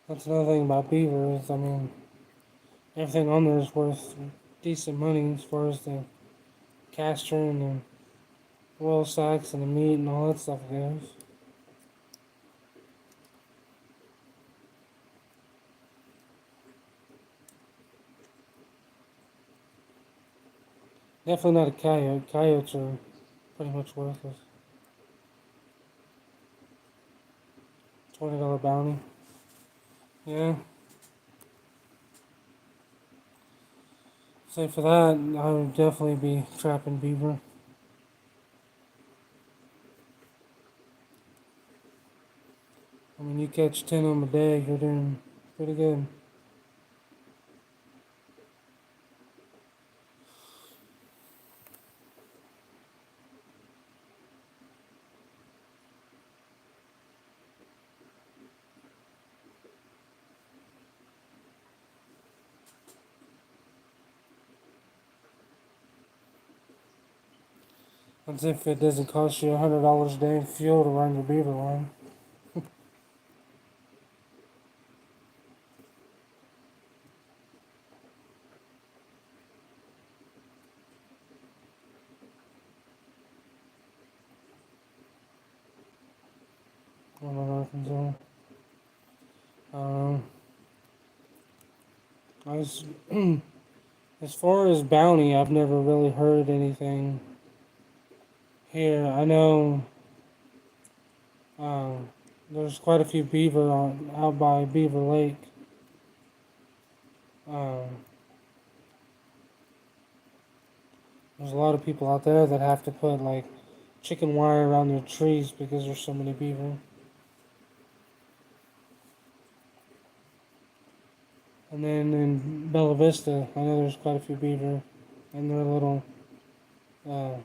That's another thing about beaver is, I mean, everything on there is worth decent money as far as the castor and the oil sacks and the meat and all that stuff goes. Definitely not a coyote. Coyotes are pretty much worthless. $20 bounty. Yeah. So for that, I would definitely be trapping beaver. I mean, you catch 10 of them a day, you're doing pretty good. That's if it doesn't cost you $100 a day in fuel to run your beaver line. I'm in Arkansas. Um, I was, as far as bounty, I've never really heard anything here. I know there's quite a few beaver out by Beaver Lake. Um, there's a lot of people out there that have to put like chicken wire around their trees because there's so many beaver. And then in Bella Vista, I know there's quite a few beaver, and they're little,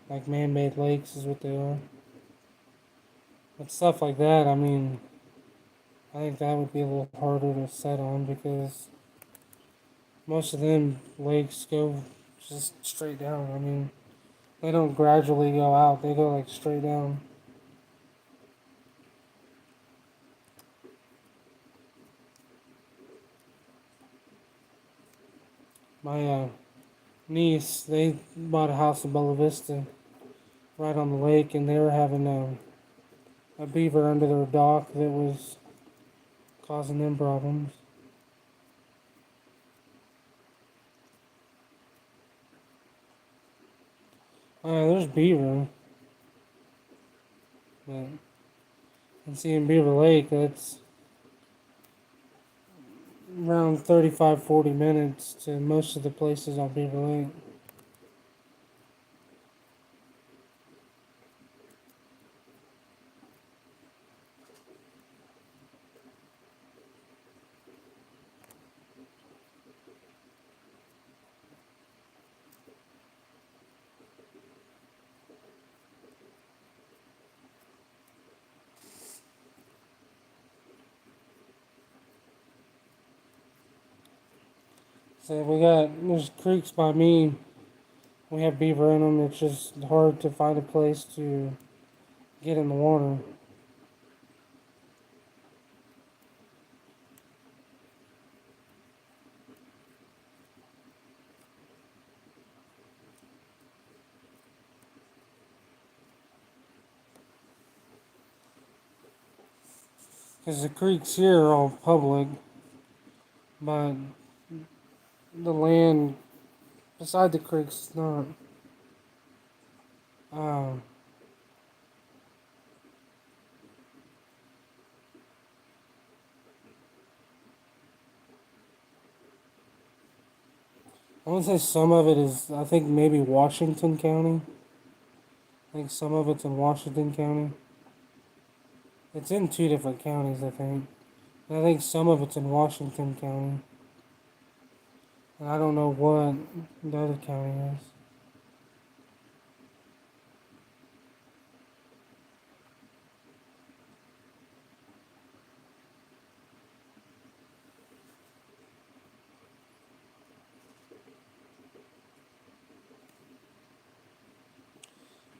like man-made lakes is what they are. But stuff like that, I mean, I think that would be a little harder to set on because most of them lakes go just straight down. I mean, they don't gradually go out; they go like straight down. My niece, they bought a house in Bella Vista, right on the lake, and they were having a beaver under their dock that was causing them problems. There's beaver, but and seeing Beaver Lake, that's around 35-40 minutes to most of the places on Beaver Lake. So there's creeks by me. We have beaver in them. It's just hard to find a place to get in the water. Because the creeks here are all public, but the land beside the creeks is not. Um, I want to say some of it is, I think maybe Washington County. I think some of it's in Washington County. It's in two different counties, I think. And I think some of it's in Washington County. And I don't know what the other county is.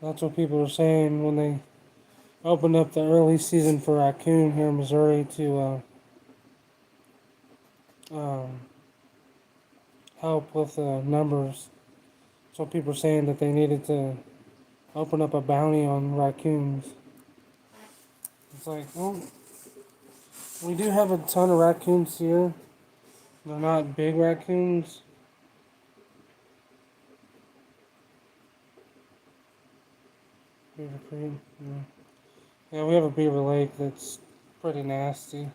That's what people are saying when they opened up the early season for raccoon here in Missouri to um, help with numbers. So people are saying that they needed to open up a bounty on raccoons. It's like, well, we do have a ton of raccoons here. They're not big raccoons. Beaver Creek. Yeah. Yeah, we have a beaver lake that's pretty nasty.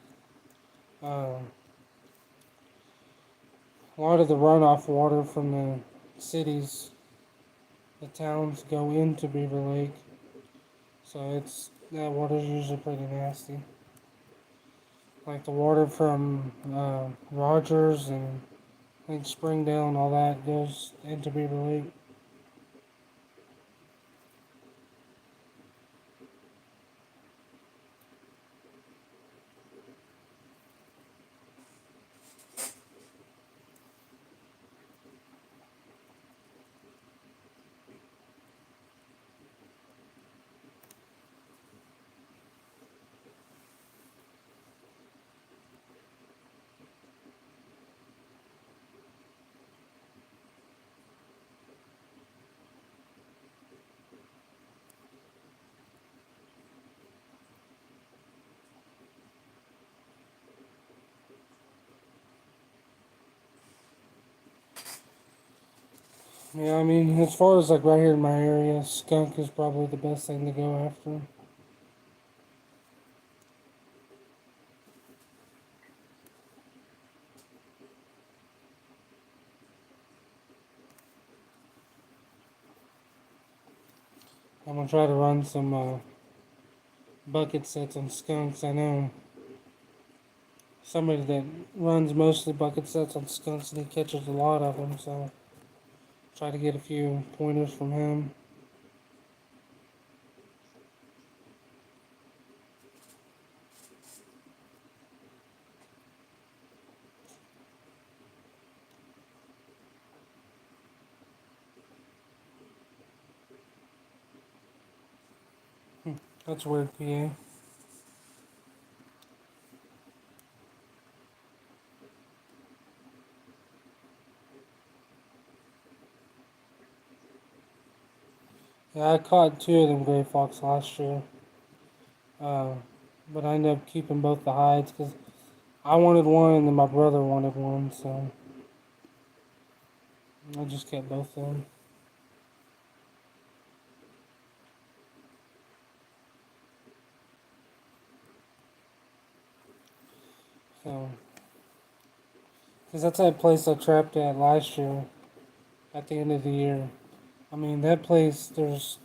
Um, a lot of the runoff water from the cities, the towns go into Beaver Lake, so that water's usually pretty nasty. Like the water from Rogers and I think Springdale and all that goes into Beaver Lake. Yeah, I mean, as far as like right here in my area, skunk is probably the best thing to go after. I'm gonna try to run some bucket sets on skunks. I know somebody that runs mostly bucket sets on skunks and he catches a lot of them, so try to get a few pointers from him. That's weird, PA. Yeah, I caught two of them gray fox last year, uh, but I ended up keeping both the hides because I wanted one and then my brother wanted one, so I just kept both of them. So, because that's that place I trapped at last year at the end of the year. I mean, that place, there's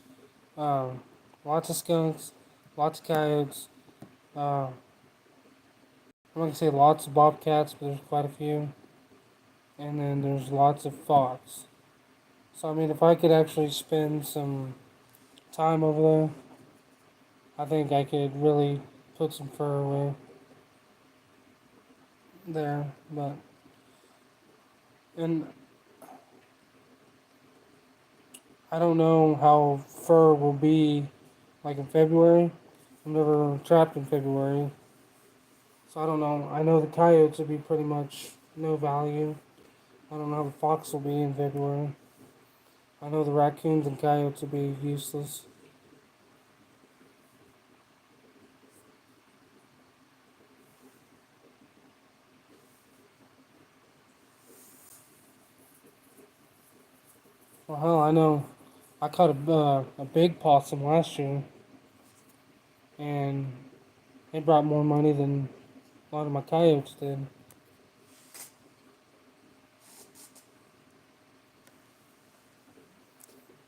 um, lots of skunks, lots of coyotes. I'm not gonna say lots of bobcats, but there's quite a few. And then there's lots of fox. So, I mean, if I could actually spend some time over there, I think I could really put some fur away there. But And I don't know how fur will be like in February. I've never trapped in February, so I don't know. I know the coyotes will be pretty much no value. I don't know how the fox will be in February. I know the raccoons and coyotes will be useless. Well, hell, I know I caught a big possum last year, and it brought more money than a lot of my coyotes did.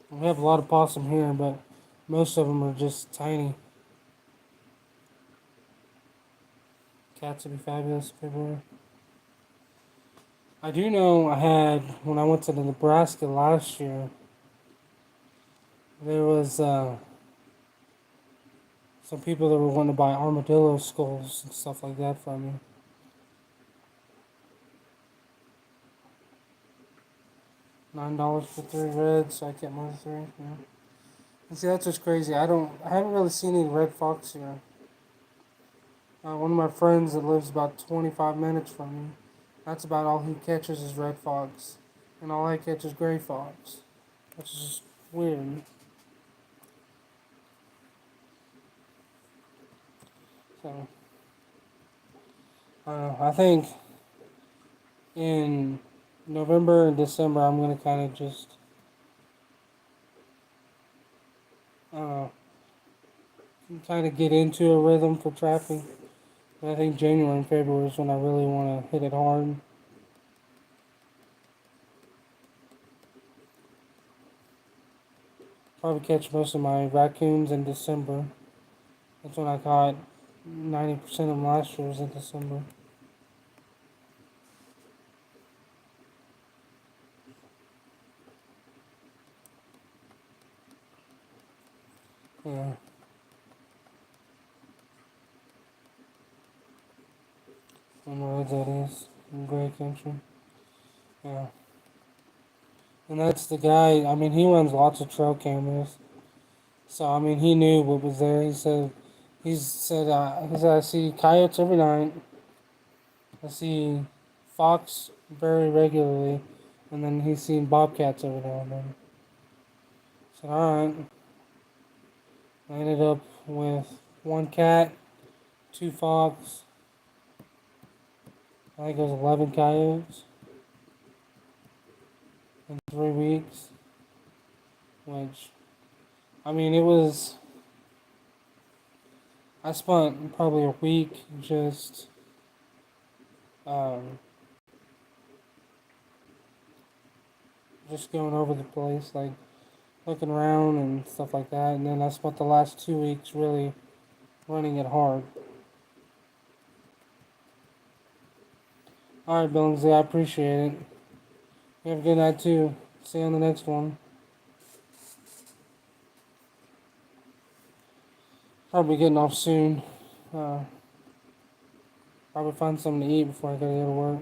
We have a lot of possum here, but most of them are just tiny. Cats would be fabulous if they were. I do know I had, when I went to the Nebraska last year, there was some people that were wanting to buy armadillo skulls and stuff like that from me. $9 for 3 reds, so I kept my 3. Yeah. And see, that's what's crazy. I haven't really seen any red fox here. One of my friends that lives about 25 minutes from me, that's about all he catches is red fox, and all I catch is gray fox, which is just weird. So I think in November and December I'm gonna kind of just uh, kind of get into a rhythm for trapping. And I think January and February is when I really want to hit it hard. Probably catch most of my raccoons in December. That's when I caught 90% of them last year was in December. Yeah, on the roads that is in Gray Country. Yeah, and that's the guy. I mean, he runs lots of trail cameras, so I mean, he knew what was there. He said I see coyotes every night. I see fox very regularly, and then he's seen bobcats every now and then. So all right, I ended up with one cat, two fox. I think it was 11 coyotes in 3 weeks, which I mean, it was. I spent probably a week um, just going over the place, like looking around and stuff like that. And then I spent the last 2 weeks really running it hard. All right, Billingsley, I appreciate it. You have a good night too. See you on the next one. Probably getting off soon. Uh, Probably find something to eat before I gotta go to work.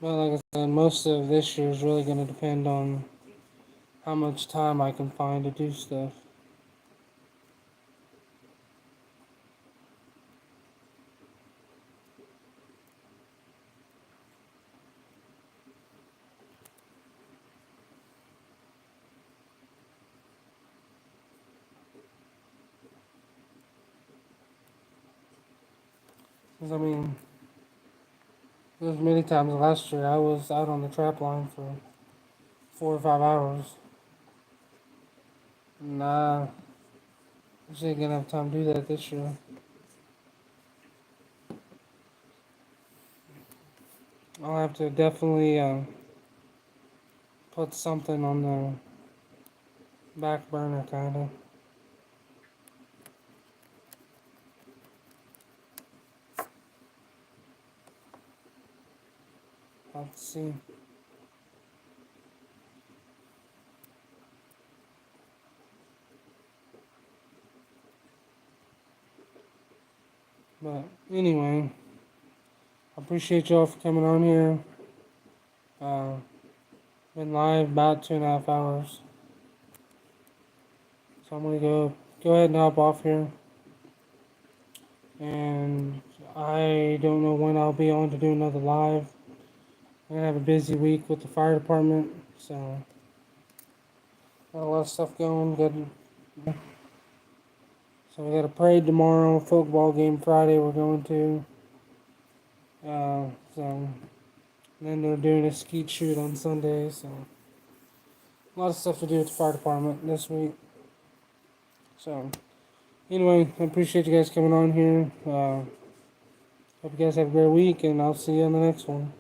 But like I said, most of this year is really gonna depend on how much time I can find to do stuff. 'Cause I mean, there's many times last year I was out on the trap line for 4 or 5 hours. Nah, just ain't gonna have time to do that this year. I'll have to definitely put something on the back burner, kinda. I'll have to see. But anyway, I appreciate y'all for coming on here. Been live about 2.5 hours. So I'm gonna go ahead and hop off here. And I don't know when I'll be on to do another live. I'm gonna have a busy week with the fire department, so got a lot of stuff going. So we got a parade tomorrow, football game Friday we're going to. So and then they're doing a skeet shoot on Sunday, so a lot of stuff to do with the fire department this week. So anyway, I appreciate you guys coming on here. Hope you guys have a great week, and I'll see you on the next one.